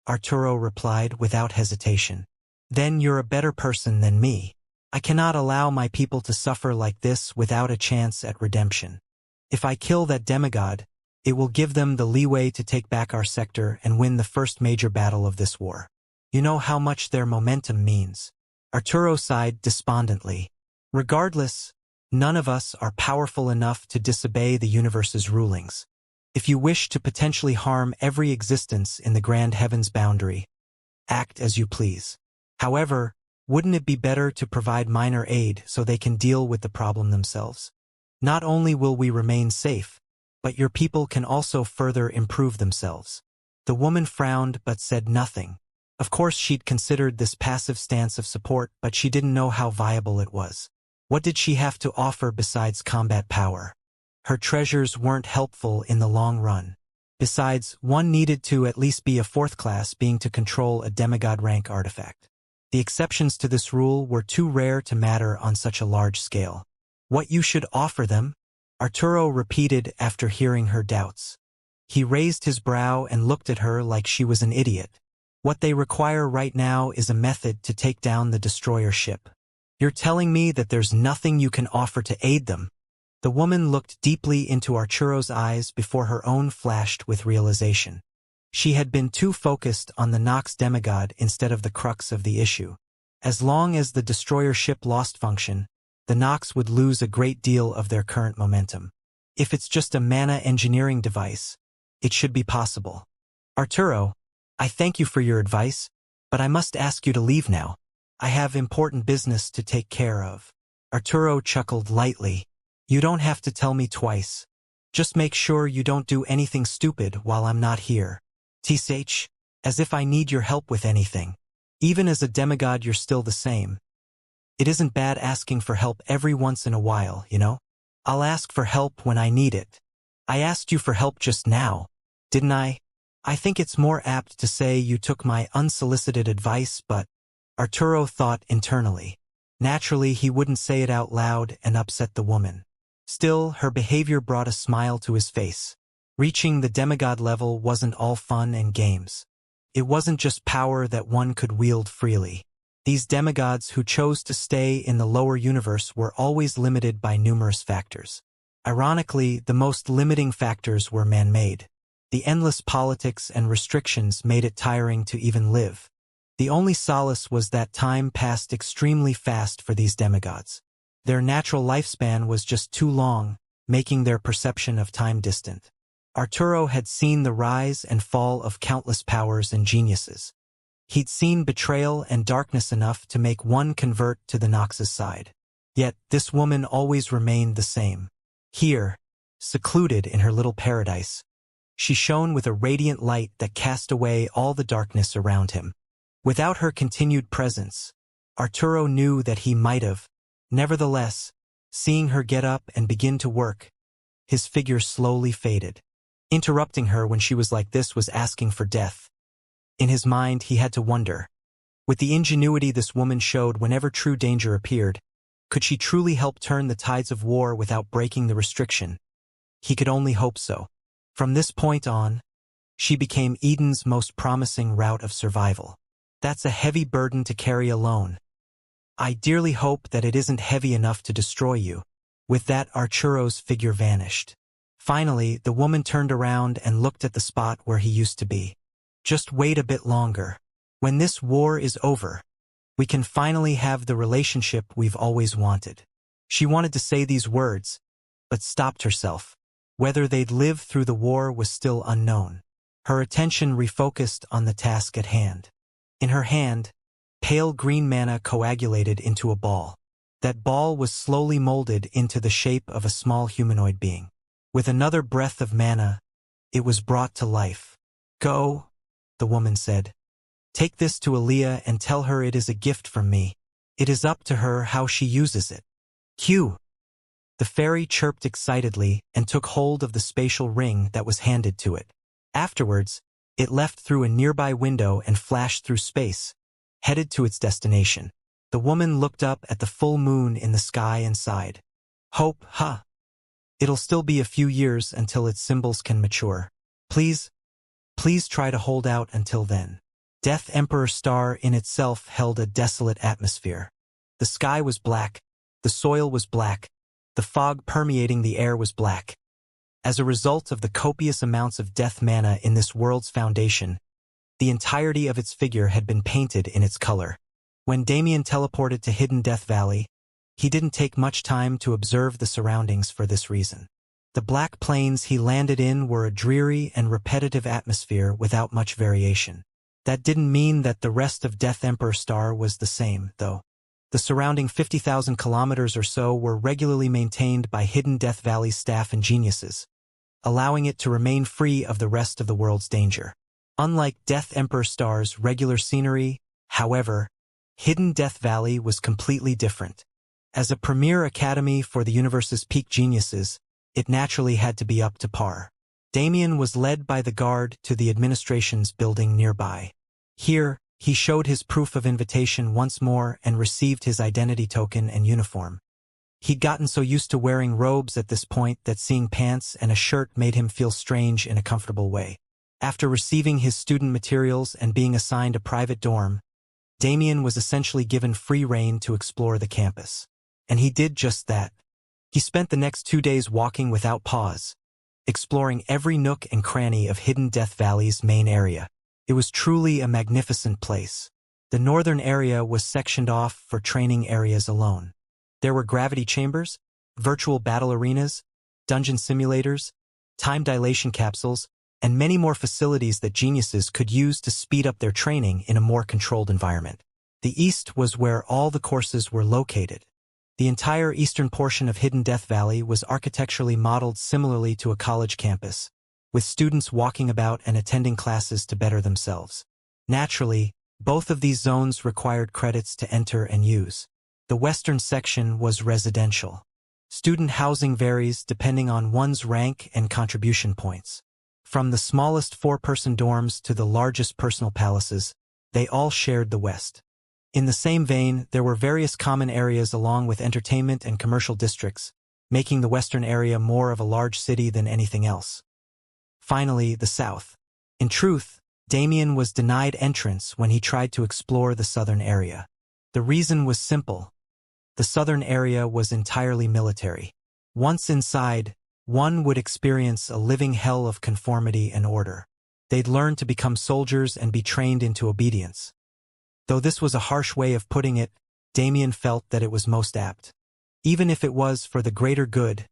Arturo replied without hesitation. Then you're a better person than me. I cannot allow my people to suffer like this without a chance at redemption. If I kill that demigod, it will give them the leeway to take back our sector and win the first major battle of this war. You know how much their momentum means. Arturo sighed despondently. Regardless, none of us are powerful enough to disobey the universe's rulings. If you wish to potentially harm every existence in the grand heaven's boundary, act as you please. However, wouldn't it be better to provide minor aid so they can deal with the problem themselves? Not only will we remain safe, but your people can also further improve themselves. The woman frowned but said nothing. Of course she'd considered this passive stance of support, but she didn't know how viable it was. What did she have to offer besides combat power? Her treasures weren't helpful in the long run. Besides, one needed to at least be a fourth class being to control a demigod rank artifact. The exceptions to this rule were too rare to matter on such a large scale. What you should offer them? Arturo repeated after hearing her doubts. He raised his brow and looked at her like she was an idiot. What they require right now is a method to take down the destroyer ship. You're telling me that there's nothing you can offer to aid them? The woman looked deeply into Arturo's eyes before her own flashed with realization. She had been too focused on the Nox demigod instead of the crux of the issue. As long as the destroyer ship lost function, the Nox would lose a great deal of their current momentum. If it's just a mana engineering device, it should be possible. Arturo, I thank you for your advice, but I must ask you to leave now. I have important business to take care of. Arturo chuckled lightly. You don't have to tell me twice. Just make sure you don't do anything stupid while I'm not here. Tsh, as if I need your help with anything. Even as a demigod you're still the same. It isn't bad asking for help every once in a while, you know? I'll ask for help when I need it. I asked you for help just now, didn't I? I think it's more apt to say you took my unsolicited advice, but Arturo thought internally. Naturally, he wouldn't say it out loud and upset the woman. Still, her behavior brought a smile to his face. Reaching the demigod level wasn't all fun and games. It wasn't just power that one could wield freely. These demigods who chose to stay in the lower universe were always limited by numerous factors. Ironically, the most limiting factors were man-made. The endless politics and restrictions made it tiring to even live. The only solace was that time passed extremely fast for these demigods. Their natural lifespan was just too long, making their perception of time distant. Arturo had seen the rise and fall of countless powers and geniuses. He'd seen betrayal and darkness enough to make one convert to the Nox's side. Yet, this woman always remained the same. Here, secluded in her little paradise, she shone with a radiant light that cast away all the darkness around him. Without her continued presence, Arturo knew that he might have. Nevertheless, seeing her get up and begin to work, his figure slowly faded. Interrupting her when she was like this was asking for death. In his mind, he had to wonder. With the ingenuity this woman showed whenever true danger appeared, could she truly help turn the tides of war without breaking the restriction? He could only hope so. From this point on, she became Eden's most promising route of survival. That's a heavy burden to carry alone. I dearly hope that it isn't heavy enough to destroy you. With that, Arturo's figure vanished. Finally, the woman turned around and looked at the spot where he used to be. Just wait a bit longer. When this war is over, we can finally have the relationship we've always wanted. She wanted to say these words, but stopped herself. Whether they'd live through the war was still unknown. Her attention refocused on the task at hand. In her hand, pale green mana coagulated into a ball. That ball was slowly molded into the shape of a small humanoid being. With another breath of mana, it was brought to life. Go, the woman said. Take this to Aaliyah and tell her it is a gift from me. It is up to her how she uses it. Q. The fairy chirped excitedly and took hold of the spatial ring that was handed to it. Afterwards, it left through a nearby window and flashed through space, headed to its destination. The woman looked up at the full moon in the sky and sighed. Hope, huh? It'll still be a few years until its symbols can mature. Please try to hold out until then. Death Emperor Star in itself held a desolate atmosphere. The sky was black, the soil was black, the fog permeating the air was black. As a result of the copious amounts of death mana in this world's foundation, the entirety of its figure had been painted in its color. When Damien teleported to Hidden Death Valley, he didn't take much time to observe the surroundings for this reason. The black plains he landed in were a dreary and repetitive atmosphere without much variation. That didn't mean that the rest of Death Emperor Star was the same, though. The surrounding 50,000 kilometers or so were regularly maintained by Hidden Death Valley's staff and geniuses, allowing it to remain free of the rest of the world's danger. Unlike Death Emperor Star's regular scenery, however, Hidden Death Valley was completely different. As a premier academy for the universe's peak geniuses, it naturally had to be up to par. Damien was led by the guard to the administration's building nearby. Here, he showed his proof of invitation once more and received his identity token and uniform. He'd gotten so used to wearing robes at this point that seeing pants and a shirt made him feel strange in a comfortable way. After receiving his student materials and being assigned a private dorm, Damien was essentially given free rein to explore the campus. And he did just that. He spent the next 2 days walking without pause, exploring every nook and cranny of Hidden Death Valley's main area. It was truly a magnificent place. The northern area was sectioned off for training areas alone. There were gravity chambers, virtual battle arenas, dungeon simulators, time dilation capsules, and many more facilities that geniuses could use to speed up their training in a more controlled environment. The east was where all the courses were located. The entire eastern portion of Hidden Death Valley was architecturally modeled similarly to a college campus, with students walking about and attending classes to better themselves. Naturally, both of these zones required credits to enter and use. The western section was residential. Student housing varies depending on one's rank and contribution points. From the smallest four-person dorms to the largest personal palaces, they all shared the west. In the same vein, there were various common areas along with entertainment and commercial districts, making the western area more of a large city than anything else. Finally, the south. In truth, Damien was denied entrance when he tried to explore the southern area. The reason was simple. The southern area was entirely military. Once inside, one would experience a living hell of conformity and order. They'd learn to become soldiers and be trained into obedience. Though this was a harsh way of putting it, Damien felt that it was most apt. Even if it was for the greater good,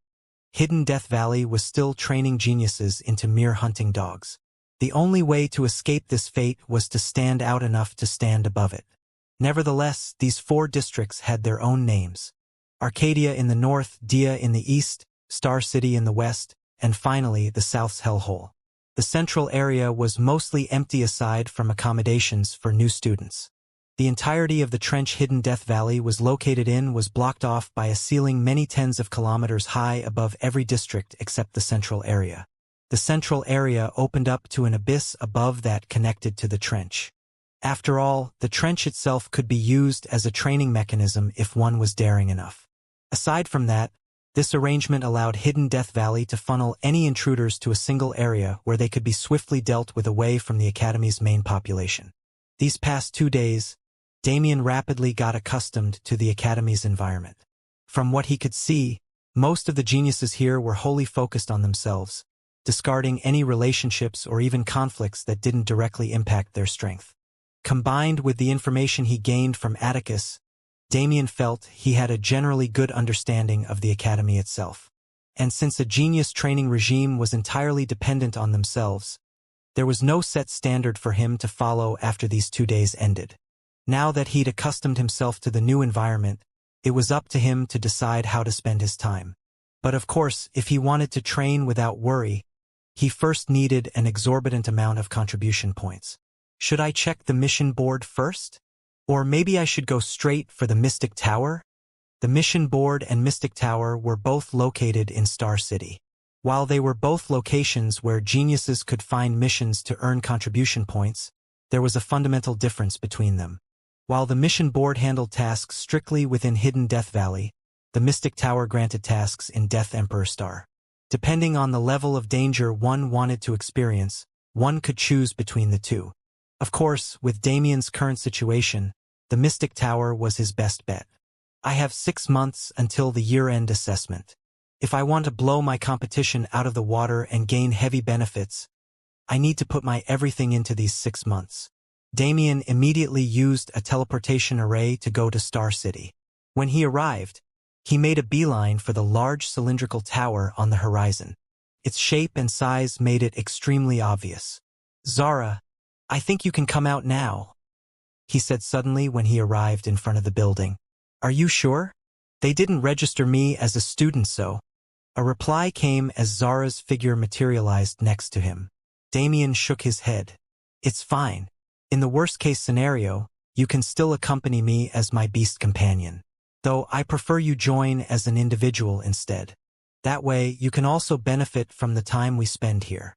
Hidden Death Valley was still training geniuses into mere hunting dogs. The only way to escape this fate was to stand out enough to stand above it. Nevertheless, these 4 districts had their own names. Arcadia in the north, Dia in the east, Star City in the west, and finally the South's hellhole. The central area was mostly empty aside from accommodations for new students. The entirety of the trench Hidden Death Valley was located in was blocked off by a ceiling many tens of kilometers high above every district except the central area. The central area opened up to an abyss above that connected to the trench. After all, the trench itself could be used as a training mechanism if one was daring enough. Aside from that, this arrangement allowed Hidden Death Valley to funnel any intruders to a single area where they could be swiftly dealt with away from the Academy's main population. These past 2 days, Damien rapidly got accustomed to the Academy's environment. From what he could see, most of the geniuses here were wholly focused on themselves, discarding any relationships or even conflicts that didn't directly impact their strength. Combined with the information he gained from Atticus, Damien felt he had a generally good understanding of the Academy itself. And since a genius training regime was entirely dependent on themselves, there was no set standard for him to follow after these 2 days ended. Now that he'd accustomed himself to the new environment, it was up to him to decide how to spend his time. But of course, if he wanted to train without worry, he first needed an exorbitant amount of contribution points. Should I check the mission board first? Or maybe I should go straight for the Mystic Tower? The mission board and Mystic Tower were both located in Star City. While they were both locations where geniuses could find missions to earn contribution points, there was a fundamental difference between them. While the mission board handled tasks strictly within Hidden Death Valley, the Mystic Tower granted tasks in Death Emperor Star. Depending on the level of danger one wanted to experience, one could choose between the two. Of course, with Damien's current situation, the Mystic Tower was his best bet. I have 6 months until the year-end assessment. If I want to blow my competition out of the water and gain heavy benefits, I need to put my everything into these 6 months. Damien immediately used a teleportation array to go to Star City. When he arrived, he made a beeline for the large cylindrical tower on the horizon. Its shape and size made it extremely obvious. "Zara, I think you can come out now," he said suddenly when he arrived in front of the building. "Are you sure? They didn't register me as a student, so." A reply came as Zara's figure materialized next to him. Damien shook his head. "It's fine. In the worst-case scenario, you can still accompany me as my beast companion. Though I prefer you join as an individual instead. That way, you can also benefit from the time we spend here."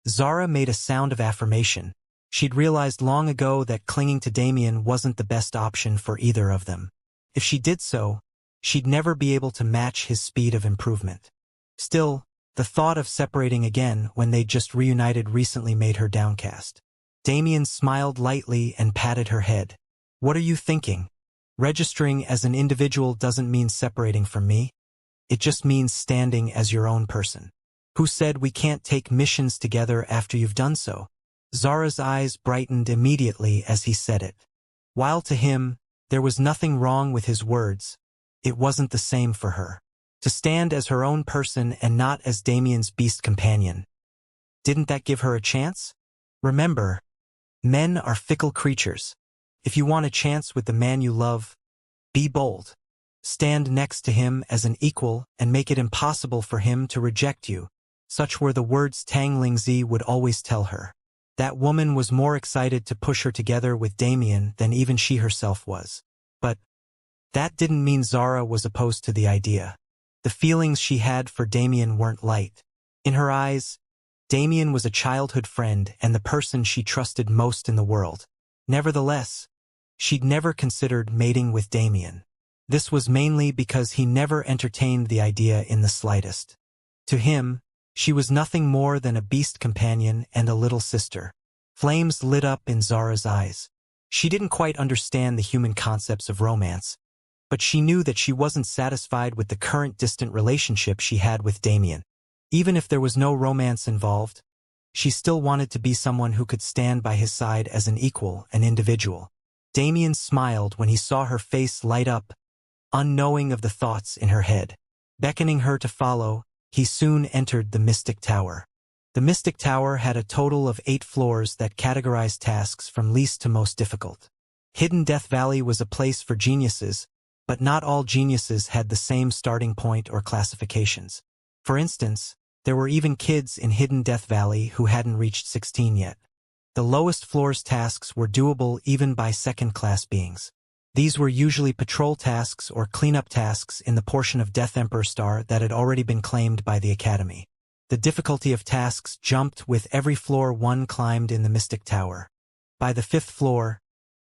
Zara made a sound of affirmation. She'd realized long ago that clinging to Damien wasn't the best option for either of them. If she did so, she'd never be able to match his speed of improvement. Still, the thought of separating again when they'd just reunited recently made her downcast. Damien smiled lightly and patted her head. "What are you thinking? Registering as an individual doesn't mean separating from me. It just means standing as your own person. Who said we can't take missions together after you've done so?" Zara's eyes brightened immediately as he said it. While to him, there was nothing wrong with his words, it wasn't the same for her. To stand as her own person and not as Damien's beast companion. Didn't that give her a chance? Remember, men are fickle creatures. If you want a chance with the man you love, be bold. Stand next to him as an equal and make it impossible for him to reject you. Such were the words Tang Lingzi would always tell her. That woman was more excited to push her together with Damien than even she herself was. But that didn't mean Zara was opposed to the idea. The feelings she had for Damien weren't light. In her eyes, Damien was a childhood friend and the person she trusted most in the world. Nevertheless, she'd never considered mating with Damien. This was mainly because he never entertained the idea in the slightest. To him, she was nothing more than a beast companion and a little sister. Flames lit up in Zara's eyes. She didn't quite understand the human concepts of romance, but she knew that she wasn't satisfied with the current distant relationship she had with Damien. Even if there was no romance involved, she still wanted to be someone who could stand by his side as an equal, an individual. Damien smiled when he saw her face light up, unknowing of the thoughts in her head. Beckoning her to follow, he soon entered the Mystic Tower. The Mystic Tower had a total of 8 floors that categorized tasks from least to most difficult. Hidden Death Valley was a place for geniuses, but not all geniuses had the same starting point or classifications. For instance, there were even kids in Hidden Death Valley who hadn't reached 16 yet. The lowest floor's tasks were doable even by second-class beings. These were usually patrol tasks or cleanup tasks in the portion of Death Emperor Star that had already been claimed by the Academy. The difficulty of tasks jumped with every floor one climbed in the Mystic Tower. By the 5th floor,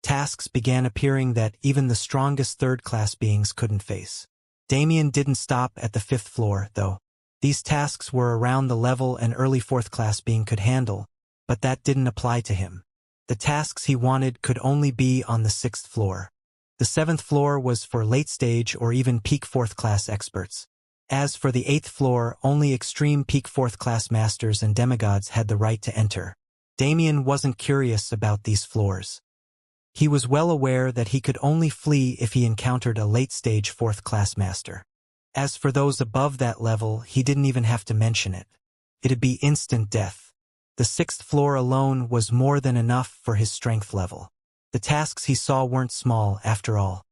tasks began appearing that even the strongest third-class beings couldn't face. Damien didn't stop at the 5th floor, though. These tasks were around the level an early 4th-class being could handle, but that didn't apply to him. The tasks he wanted could only be on the 6th floor. The 7th floor was for late-stage or even peak 4th-class experts. As for the 8th floor, only extreme peak 4th-class masters and demigods had the right to enter. Damien wasn't curious about these floors. He was well aware that he could only flee if he encountered a late-stage 4th-class master. As for those above that level, he didn't even have to mention it. It'd be instant death. The 6th floor alone was more than enough for his strength level. The tasks he saw weren't small, after all.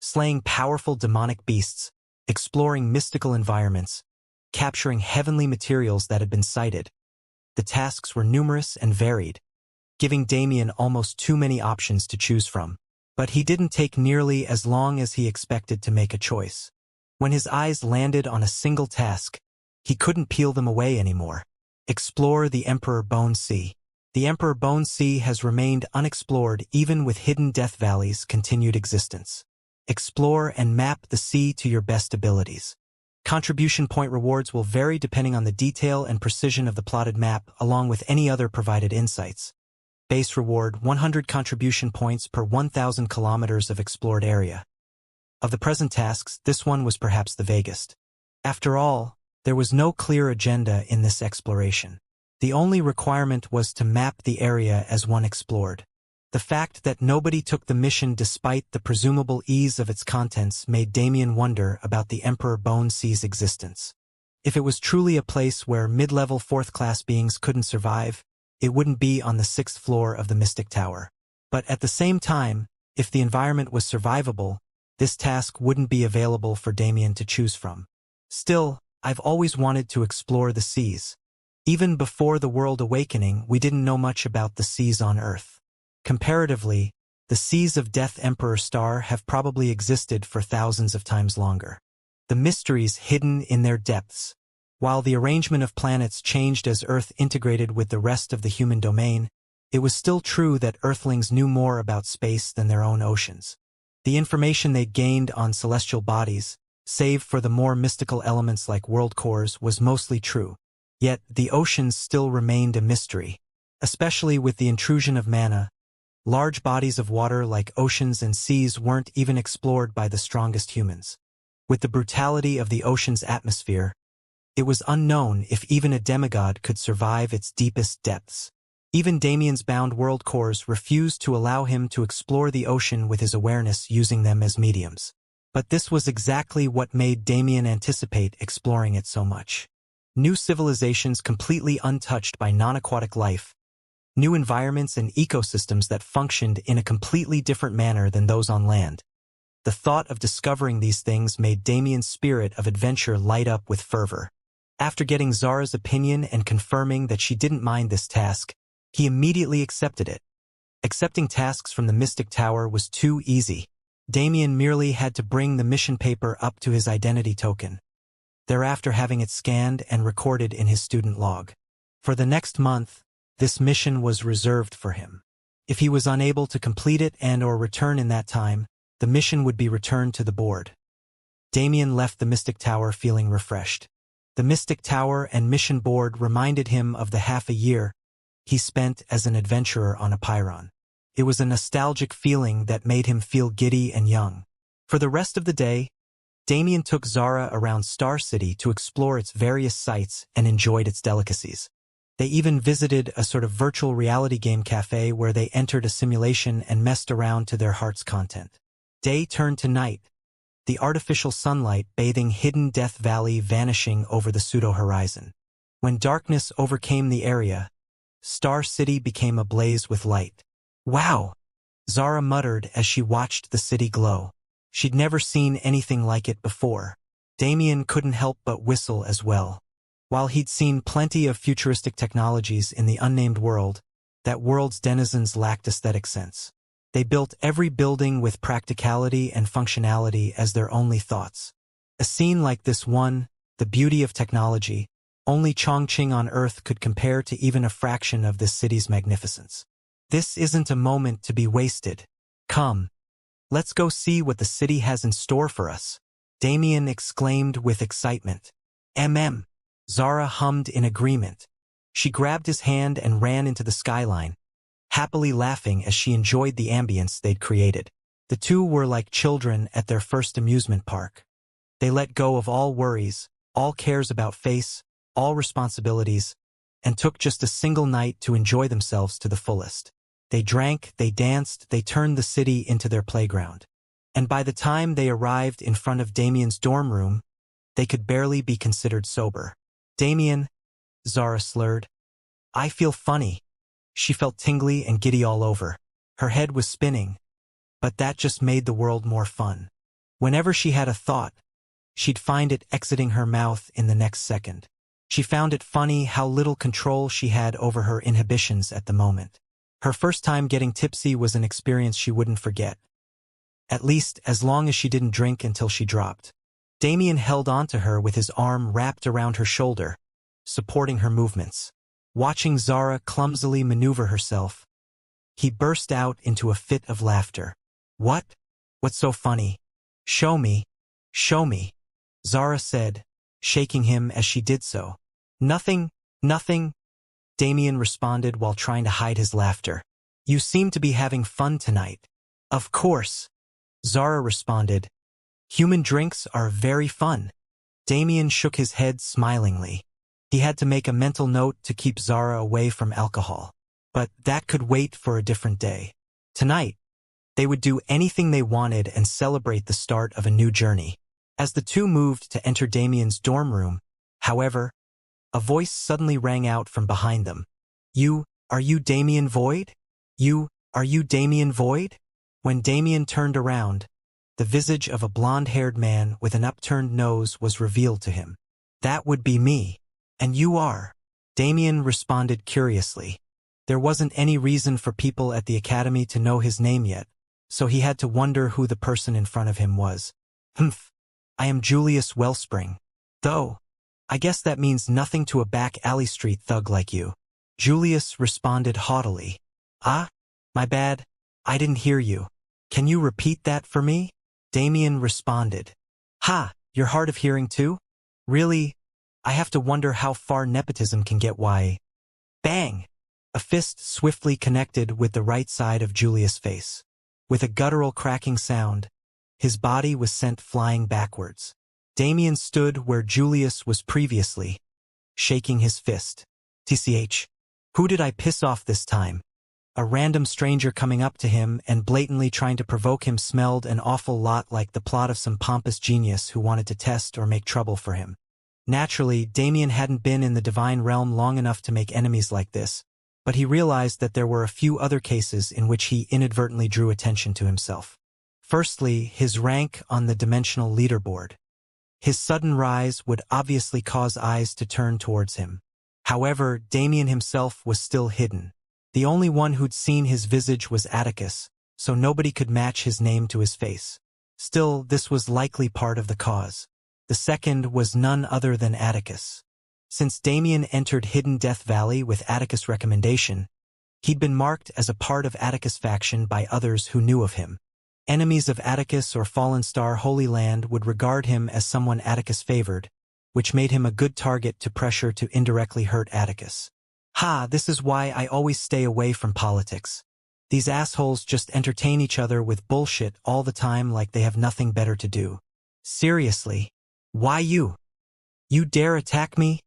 Slaying powerful demonic beasts, exploring mystical environments, capturing heavenly materials that had been sighted. The tasks were numerous and varied. giving Damien almost too many options to choose from. But he didn't take nearly as long as he expected to make a choice. When his eyes landed on a single task, he couldn't peel them away anymore. Explore the Emperor Bone Sea. The Emperor Bone Sea has remained unexplored even with Hidden Death Valley's continued existence. Explore and map the sea to your best abilities. Contribution point rewards will vary depending on the detail and precision of the plotted map along with any other provided insights. Base reward 100 contribution points per 1,000 kilometers of explored area. Of the present tasks, this one was perhaps the vaguest. After all, there was no clear agenda in this exploration. The only requirement was to map the area as one explored. The fact that nobody took the mission despite the presumable ease of its contents made Damien wonder about the Emperor Bone Sea's existence. If it was truly a place where mid-level fourth-class beings couldn't survive, it wouldn't be on the 6th floor of the Mystic Tower. But at the same time, if the environment was survivable, this task wouldn't be available for Damien to choose from. Still, I've always wanted to explore the seas. Even before the World Awakening, we didn't know much about the seas on Earth. Comparatively, the seas of Death Emperor Star have probably existed for thousands of times longer. The mysteries hidden in their depths. While the arrangement of planets changed as Earth integrated with the rest of the human domain, it was still true that Earthlings knew more about space than their own oceans. The information they gained on celestial bodies, save for the more mystical elements like world cores, was mostly true. Yet the oceans still remained a mystery, especially with the intrusion of mana. Large bodies of water like oceans and seas weren't even explored by the strongest humans. With the brutality of the ocean's atmosphere, it was unknown if even a demigod could survive its deepest depths. Even Damien's bound world cores refused to allow him to explore the ocean with his awareness using them as mediums. But this was exactly what made Damien anticipate exploring it so much. New civilizations completely untouched by non-aquatic life, new environments and ecosystems that functioned in a completely different manner than those on land. The thought of discovering these things made Damien's spirit of adventure light up with fervor. After getting Zara's opinion and confirming that she didn't mind this task, he immediately accepted it. Accepting tasks from the Mystic Tower was too easy. Damien merely had to bring the mission paper up to his identity token, thereafter having it scanned and recorded in his student log. For the next month, this mission was reserved for him. If he was unable to complete it and/or return in that time, the mission would be returned to the board. Damien left the Mystic Tower feeling refreshed. The Mystic Tower and mission board reminded him of the half a year he spent as an adventurer on a Pyron. It was a nostalgic feeling that made him feel giddy and young. For the rest of the day, Damien took Zara around Star City to explore its various sites and enjoyed its delicacies. They even visited a sort of virtual reality game cafe where they entered a simulation and messed around to their heart's content. Day turned to night, the artificial sunlight bathing Hidden Death Valley vanishing over the pseudo-horizon. When darkness overcame the area, Star City became ablaze with light. "Wow!" Zara muttered as she watched the city glow. She'd never seen anything like it before. Damien couldn't help but whistle as well. While he'd seen plenty of futuristic technologies in the unnamed world, that world's denizens lacked aesthetic sense. They built every building with practicality and functionality as their only thoughts. A scene like this one, the beauty of technology, only Chongqing on Earth could compare to even a fraction of this city's magnificence. This isn't a moment to be wasted. Come. Let's go see what the city has in store for us, Damien exclaimed with excitement. Zara hummed in agreement. She grabbed his hand and ran into the skyline, happily laughing as she enjoyed the ambience they'd created. The two were like children at their first amusement park. They let go of all worries, all cares about face, all responsibilities, and took just a single night to enjoy themselves to the fullest. They drank, they danced, they turned the city into their playground. And by the time they arrived in front of Damien's dorm room, they could barely be considered sober. "Damien," Zara slurred. "I feel funny." She felt tingly and giddy all over. Her head was spinning, but that just made the world more fun. Whenever she had a thought, she'd find it exiting her mouth in the next second. She found it funny how little control she had over her inhibitions at the moment. Her first time getting tipsy was an experience she wouldn't forget. At least, as long as she didn't drink until she dropped. Damien held onto her with his arm wrapped around her shoulder, supporting her movements. Watching Zara clumsily maneuver herself, he burst out into a fit of laughter. What? What's so funny? Show me. Show me. Zara said, shaking him as she did so. Nothing, nothing, Damien responded while trying to hide his laughter. You seem to be having fun tonight. Of course, Zara responded. Human drinks are very fun. Damien shook his head smilingly. He had to make a mental note to keep Zara away from alcohol. But that could wait for a different day. Tonight, they would do anything they wanted and celebrate the start of a new journey. As the two moved to enter Damien's dorm room, however, a voice suddenly rang out from behind them. Are you Damien Void? Are you Damien Void? When Damien turned around, the visage of a blonde-haired man with an upturned nose was revealed to him. That would be me. And you are? Damien responded curiously. There wasn't any reason for people at the academy to know his name yet, so he had to wonder who the person in front of him was. Humph. I am Julius Wellspring. Though, I guess that means nothing to a back-alley street thug like you. Julius responded haughtily. Ah? My bad. I didn't hear you. Can you repeat that for me? Damien responded. Ha! You're hard of hearing too? Really? I have to wonder how far nepotism can get. Why? Bang! A fist swiftly connected with the right side of Julius' face. With a guttural cracking sound, his body was sent flying backwards. Damien stood where Julius was previously, shaking his fist. TCH. Who did I piss off this time? A random stranger coming up to him and blatantly trying to provoke him smelled an awful lot like the plot of some pompous genius who wanted to test or make trouble for him. Naturally, Damien hadn't been in the divine realm long enough to make enemies like this, but he realized that there were a few other cases in which he inadvertently drew attention to himself. Firstly, his rank on the dimensional leaderboard. His sudden rise would obviously cause eyes to turn towards him. However, Damien himself was still hidden. The only one who'd seen his visage was Atticus, so nobody could match his name to his face. Still, this was likely part of the cause. The second was none other than Atticus. Since Damien entered Hidden Death Valley with Atticus' recommendation, he'd been marked as a part of Atticus' faction by others who knew of him. Enemies of Atticus or Fallen Star Holy Land would regard him as someone Atticus favored, which made him a good target to pressure to indirectly hurt Atticus. Ha, this is why I always stay away from politics. These assholes just entertain each other with bullshit all the time like they have nothing better to do. Seriously? Why you? You dare attack me?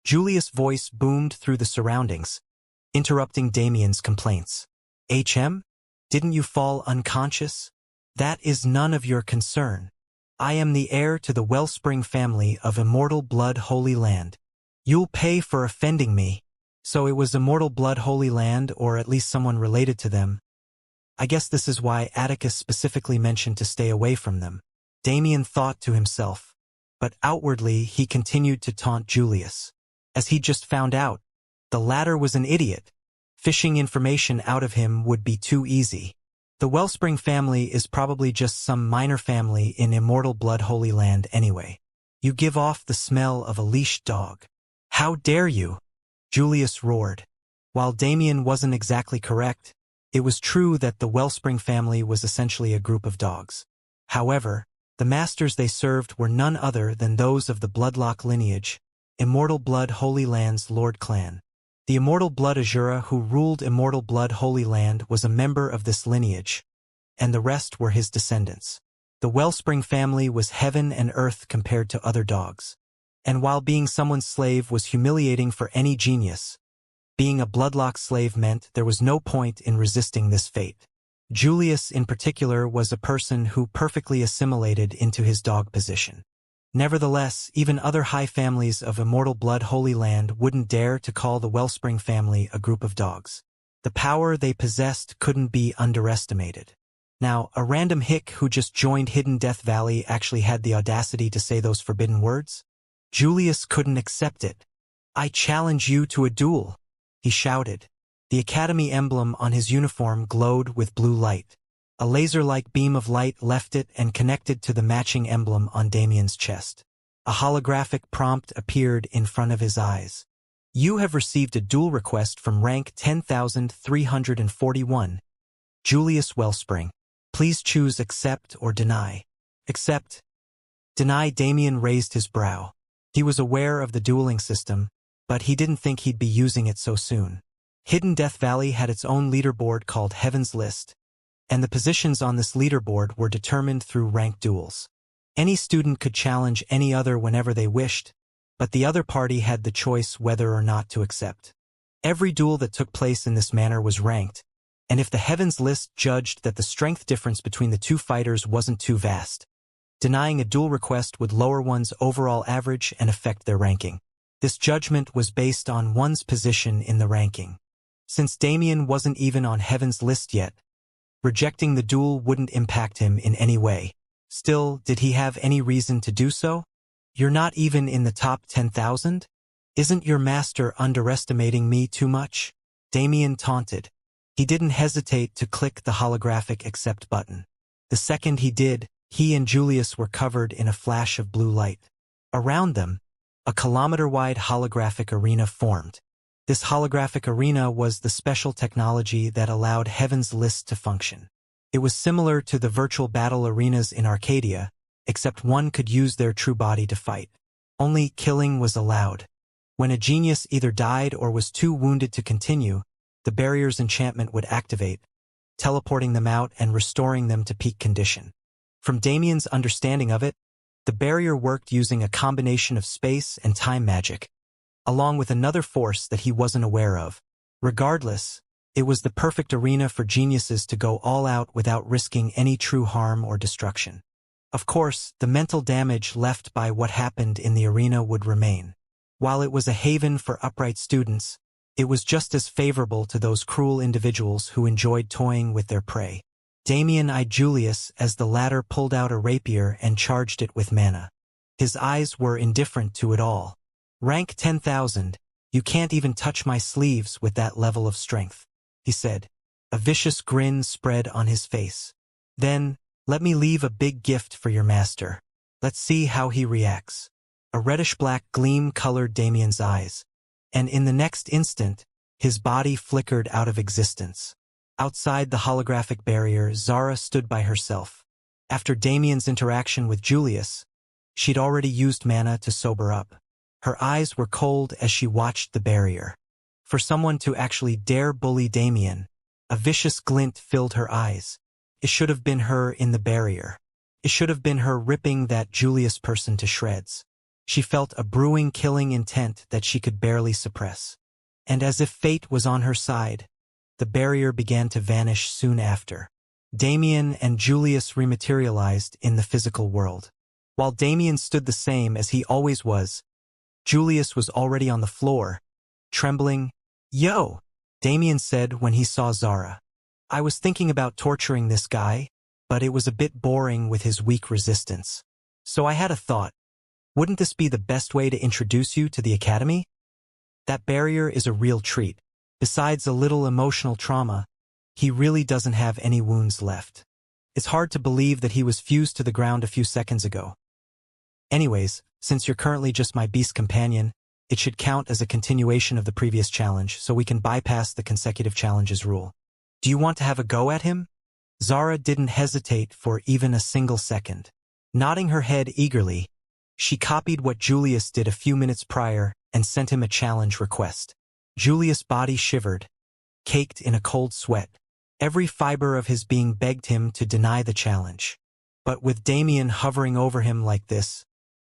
Julius' voice boomed through the surroundings, interrupting Damien's complaints. HM? Didn't you fall unconscious? That is none of your concern. I am the heir to the Wellspring family of Immortal Blood Holy Land. You'll pay for offending me. So it was Immortal Blood Holy Land, or at least someone related to them. I guess this is why Atticus specifically mentioned to stay away from them. Damien thought to himself, but outwardly he continued to taunt Julius. As he just found out, the latter was an idiot. Fishing information out of him would be too easy. The Wellspring family is probably just some minor family in Immortal Blood Holy Land anyway. You give off the smell of a leashed dog. How dare you? Julius roared. While Damien wasn't exactly correct, it was true that the Wellspring family was essentially a group of dogs. However, the masters they served were none other than those of the Bloodlock lineage, Immortal Blood Holy Land's Lord Clan. The Immortal Blood Azura who ruled Immortal Blood Holy Land was a member of this lineage, and the rest were his descendants. The Wellspring family was heaven and earth compared to other dogs. And while being someone's slave was humiliating for any genius, being a Bloodlock slave meant there was no point in resisting this fate. Julius, in particular, was a person who perfectly assimilated into his dog position. Nevertheless, even other high families of Immortal Blood Holy Land wouldn't dare to call the Wellspring family a group of dogs. The power they possessed couldn't be underestimated. Now, a random hick who just joined Hidden Death Valley actually had the audacity to say those forbidden words? Julius couldn't accept it. I challenge you to a duel, he shouted. The Academy emblem on his uniform glowed with blue light. A laser-like beam of light left it and connected to the matching emblem on Damien's chest. A holographic prompt appeared in front of his eyes. You have received a duel request from rank 10,341. Julius Wellspring. Please choose accept or deny. Accept. Deny. Damien raised his brow. He was aware of the dueling system, but he didn't think he'd be using it so soon. Hidden Death Valley had its own leaderboard called Heaven's List, and the positions on this leaderboard were determined through ranked duels. Any student could challenge any other whenever they wished, but the other party had the choice whether or not to accept. Every duel that took place in this manner was ranked, and if the Heaven's List judged that the strength difference between the two fighters wasn't too vast, denying a duel request would lower one's overall average and affect their ranking. This judgment was based on one's position in the ranking. Since Damien wasn't even on Heaven's List yet, rejecting the duel wouldn't impact him in any way. Still, did he have any reason to do so? You're not even in the top 10,000? Isn't your master underestimating me too much? Damien taunted. He didn't hesitate to click the holographic accept button. The second he did, he and Julius were covered in a flash of blue light. Around them, a kilometer-wide holographic arena formed. This holographic arena was the special technology that allowed Heaven's List to function. It was similar to the virtual battle arenas in Arcadia, except one could use their true body to fight. Only killing was allowed. When a genius either died or was too wounded to continue, the barrier's enchantment would activate, teleporting them out and restoring them to peak condition. From Damien's understanding of it, the barrier worked using a combination of space and time magic, along with another force that he wasn't aware of. Regardless, it was the perfect arena for geniuses to go all out without risking any true harm or destruction. Of course, the mental damage left by what happened in the arena would remain. While it was a haven for upright students, it was just as favorable to those cruel individuals who enjoyed toying with their prey. Damien eyed Julius as the latter pulled out a rapier and charged it with mana. His eyes were indifferent to it all. Rank 10,000, you can't even touch my sleeves with that level of strength, he said. A vicious grin spread on his face. Then, let me leave a big gift for your master. Let's see how he reacts. A reddish-black gleam colored Damien's eyes, and in the next instant, his body flickered out of existence. Outside the holographic barrier, Zara stood by herself. After Damien's interaction with Julius, she'd already used mana to sober up. Her eyes were cold as she watched the barrier. For someone to actually dare bully Damien, a vicious glint filled her eyes. It should have been her in the barrier. It should have been her ripping that Julius person to shreds. She felt a brewing killing intent that she could barely suppress. And as if fate was on her side, the barrier began to vanish soon after. Damien and Julius rematerialized in the physical world. While Damien stood the same as he always was, Julius was already on the floor, trembling. Yo, Damien said when he saw Zara. I was thinking about torturing this guy, but it was a bit boring with his weak resistance. So I had a thought. Wouldn't this be the best way to introduce you to the academy? That barrier is a real treat. Besides a little emotional trauma, he really doesn't have any wounds left. It's hard to believe that he was fused to the ground a few seconds ago. Anyways, since you're currently just my beast companion, it should count as a continuation of the previous challenge, so we can bypass the consecutive challenges rule. Do you want to have a go at him? Zara didn't hesitate for even a single second. Nodding her head eagerly, she copied what Julius did a few minutes prior and sent him a challenge request. Julius' body shivered, caked in a cold sweat. Every fiber of his being begged him to deny the challenge. But with Damien hovering over him like this,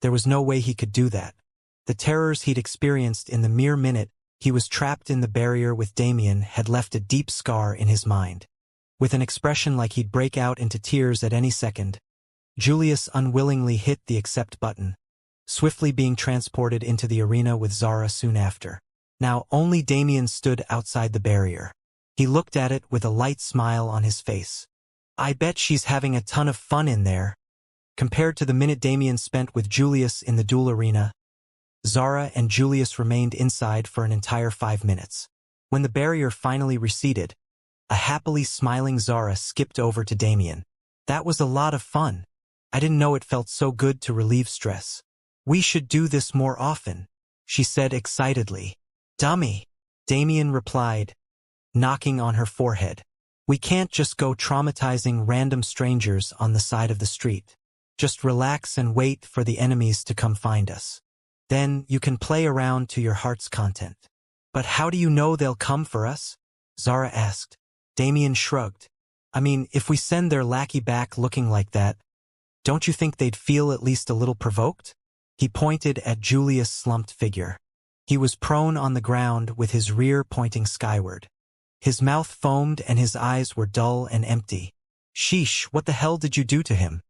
there was no way he could do that. The terrors he'd experienced in the mere minute he was trapped in the barrier with Damien had left a deep scar in his mind. With an expression like he'd break out into tears at any second, Julius unwillingly hit the accept button, swiftly being transported into the arena with Zara soon after. Now only Damien stood outside the barrier. He looked at it with a light smile on his face. I bet she's having a ton of fun in there. Compared to the minute Damien spent with Julius in the duel arena, Zara and Julius remained inside for an entire 5 minutes. When the barrier finally receded, a happily smiling Zara skipped over to Damien. That was a lot of fun. I didn't know it felt so good to relieve stress. We should do this more often, she said excitedly. Dummy, Damien replied, knocking on her forehead. We can't just go traumatizing random strangers on the side of the street. Just relax and wait for the enemies to come find us. Then you can play around to your heart's content. But how do you know they'll come for us? Zara asked. Damien shrugged. I mean, if we send their lackey back looking like that, don't you think they'd feel at least a little provoked? He pointed at Julius' slumped figure. He was prone on the ground with his rear pointing skyward. His mouth foamed and his eyes were dull and empty. Sheesh, what the hell did you do to him?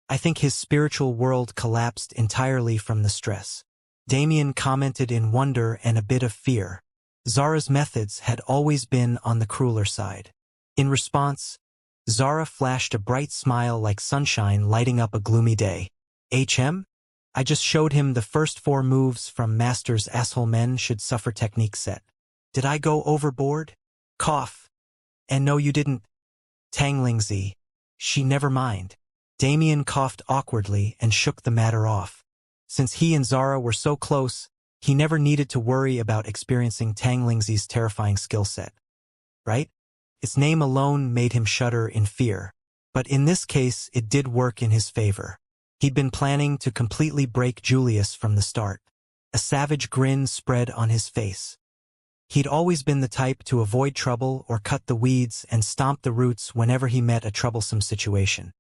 I think his spiritual world collapsed entirely from the stress. Damien commented in wonder and a bit of fear. Zara's methods had always been on the crueler side. In response, Zara flashed a bright smile like sunshine lighting up a gloomy day. HM? I just showed him the first 4 moves from Master's Asshole Men Should Suffer technique set. Did I go overboard? Cough. And no, you didn't. Tanglingzi. She never mind. Damien coughed awkwardly and shook the matter off. Since he and Zara were so close, he never needed to worry about experiencing Tanglingzi's terrifying skill set. Right? Its name alone made him shudder in fear. But in this case, it did work in his favor. He'd been planning to completely break Julius from the start. A savage grin spread on his face. He'd always been the type to avoid trouble or cut the weeds and stomp the roots whenever he met a troublesome situation.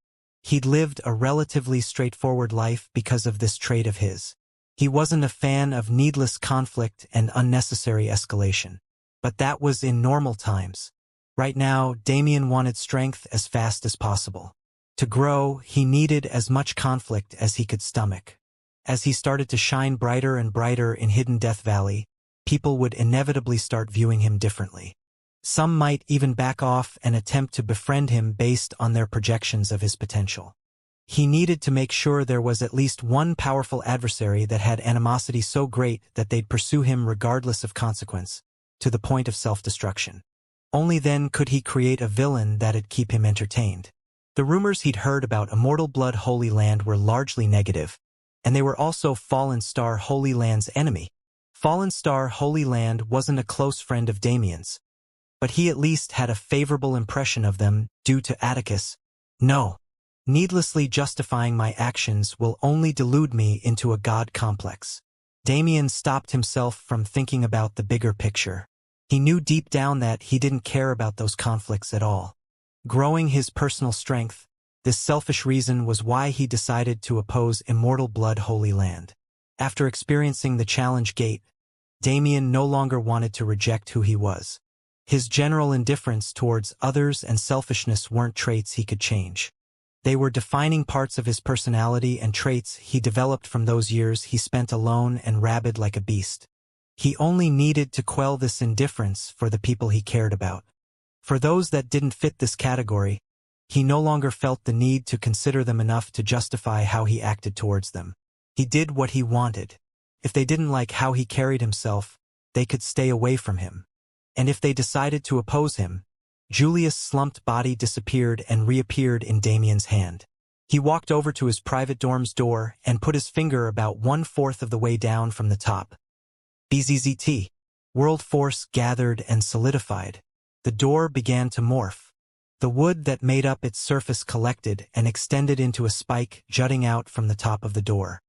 He'd lived a relatively straightforward life because of this trait of his. He wasn't a fan of needless conflict and unnecessary escalation. But that was in normal times. Right now, Damien wanted strength as fast as possible. To grow, he needed as much conflict as he could stomach. As he started to shine brighter and brighter in Hidden Death Valley, people would inevitably start viewing him differently. Some might even back off and attempt to befriend him based on their projections of his potential. He needed to make sure there was at least one powerful adversary that had animosity so great that they'd pursue him regardless of consequence, to the point of self-destruction. Only then could he create a villain that'd keep him entertained. The rumors he'd heard about Immortal Blood Holy Land were largely negative, and they were also Fallen Star Holy Land's enemy. Fallen Star Holy Land wasn't a close friend of Damien's, but he at least had a favorable impression of them due to Atticus. No. Needlessly justifying my actions will only delude me into a god complex. Damien stopped himself from thinking about the bigger picture. He knew deep down that he didn't care about those conflicts at all. Growing his personal strength, this selfish reason was why he decided to oppose Immortal Blood Holy Land. After experiencing the challenge gate, Damien no longer wanted to reject who he was. His general indifference towards others and selfishness weren't traits he could change. They were defining parts of his personality and traits he developed from those years he spent alone and rabid like a beast. He only needed to quell this indifference for the people he cared about. For those that didn't fit this category, he no longer felt the need to consider them enough to justify how he acted towards them. He did what he wanted. If they didn't like how he carried himself, they could stay away from him. And if they decided to oppose him, Julius' slumped body disappeared and reappeared in Damien's hand. He walked over to his private dorm's door and put his finger about 1/4 of the way down from the top. BZZT. World force gathered and solidified. The door began to morph. The wood that made up its surface collected and extended into a spike jutting out from the top of the door.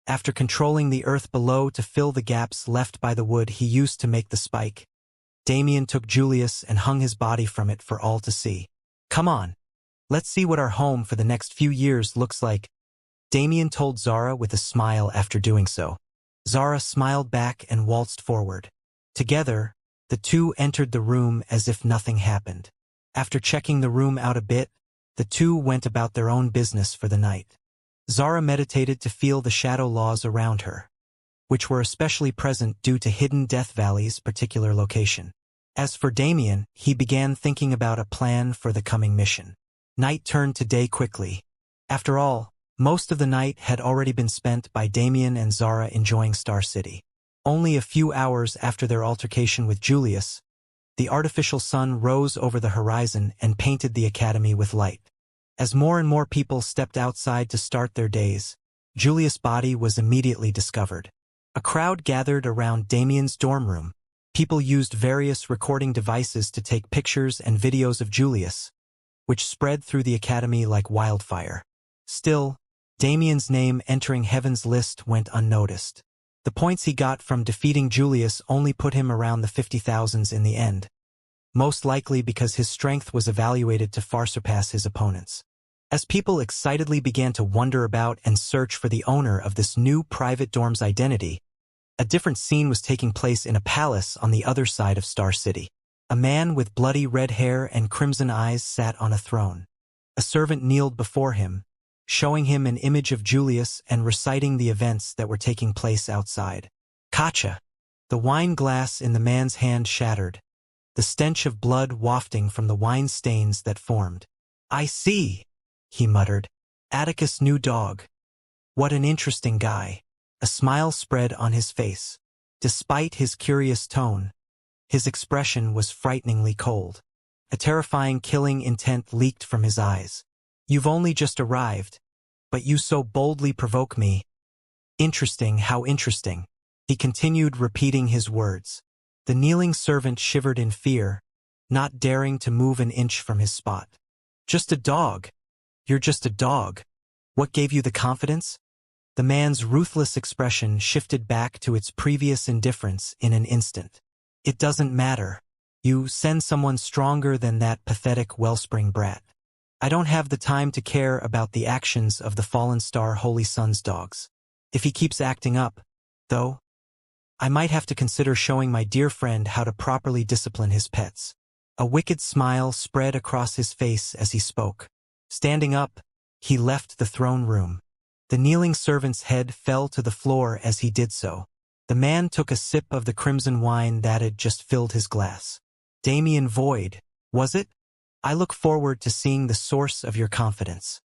After controlling the earth below to fill the gaps left by the wood he used to make the spike, Damien took Julius and hung his body from it for all to see. Come on. Let's see what our home for the next few years looks like, Damien told Zara with a smile after doing so. Zara smiled back and waltzed forward. Together, the two entered the room as if nothing happened. After checking the room out a bit, the two went about their own business for the night. Zara meditated to feel the shadow laws around her, which were especially present due to Hidden Death Valley's particular location. As for Damien, he began thinking about a plan for the coming mission. Night turned to day quickly. After all, most of the night had already been spent by Damien and Zara enjoying Star City. Only a few hours after their altercation with Julius, The artificial sun rose over the horizon and painted the academy with light. As more and more people stepped outside to start their days, Julius' body was immediately discovered. A crowd gathered around Damien's dorm room. People used various recording devices to take pictures and videos of Julius, which spread through the academy like wildfire. Still, Damien's name entering Heaven's list went unnoticed. The points he got from defeating Julius only put him around the 50,000s in the end, most likely because his strength was evaluated to far surpass his opponents. As people excitedly began to wonder about and search for the owner of this new private dorm's identity, a different scene was taking place in a palace on the other side of Star City. A man with bloody red hair and crimson eyes sat on a throne. A servant kneeled before him, showing him an image of Julius and reciting the events that were taking place outside. Kacha! The wine glass in the man's hand shattered, the stench of blood wafting from the wine stains that formed. "I see," he muttered. "Atticus' new dog. What an interesting guy." A smile spread on his face. Despite his curious tone, his expression was frighteningly cold. A terrifying killing intent leaked from his eyes. "You've only just arrived, but you so boldly provoke me." "Interesting, how interesting." He continued repeating his words. The kneeling servant shivered in fear, not daring to move an inch from his spot. "Just a dog. You're just a dog. What gave you the confidence?" The man's ruthless expression shifted back to its previous indifference in an instant. "It doesn't matter. You send someone stronger than that pathetic wellspring brat. I don't have the time to care about the actions of the fallen star Holy Sun's dogs. If he keeps acting up, though, I might have to consider showing my dear friend how to properly discipline his pets." A wicked smile spread across his face as he spoke. Standing up, he left the throne room. The kneeling servant's head fell to the floor as he did so. The man took a sip of the crimson wine that had just filled his glass. "Damien Void, was it? I look forward to seeing the source of your confidence."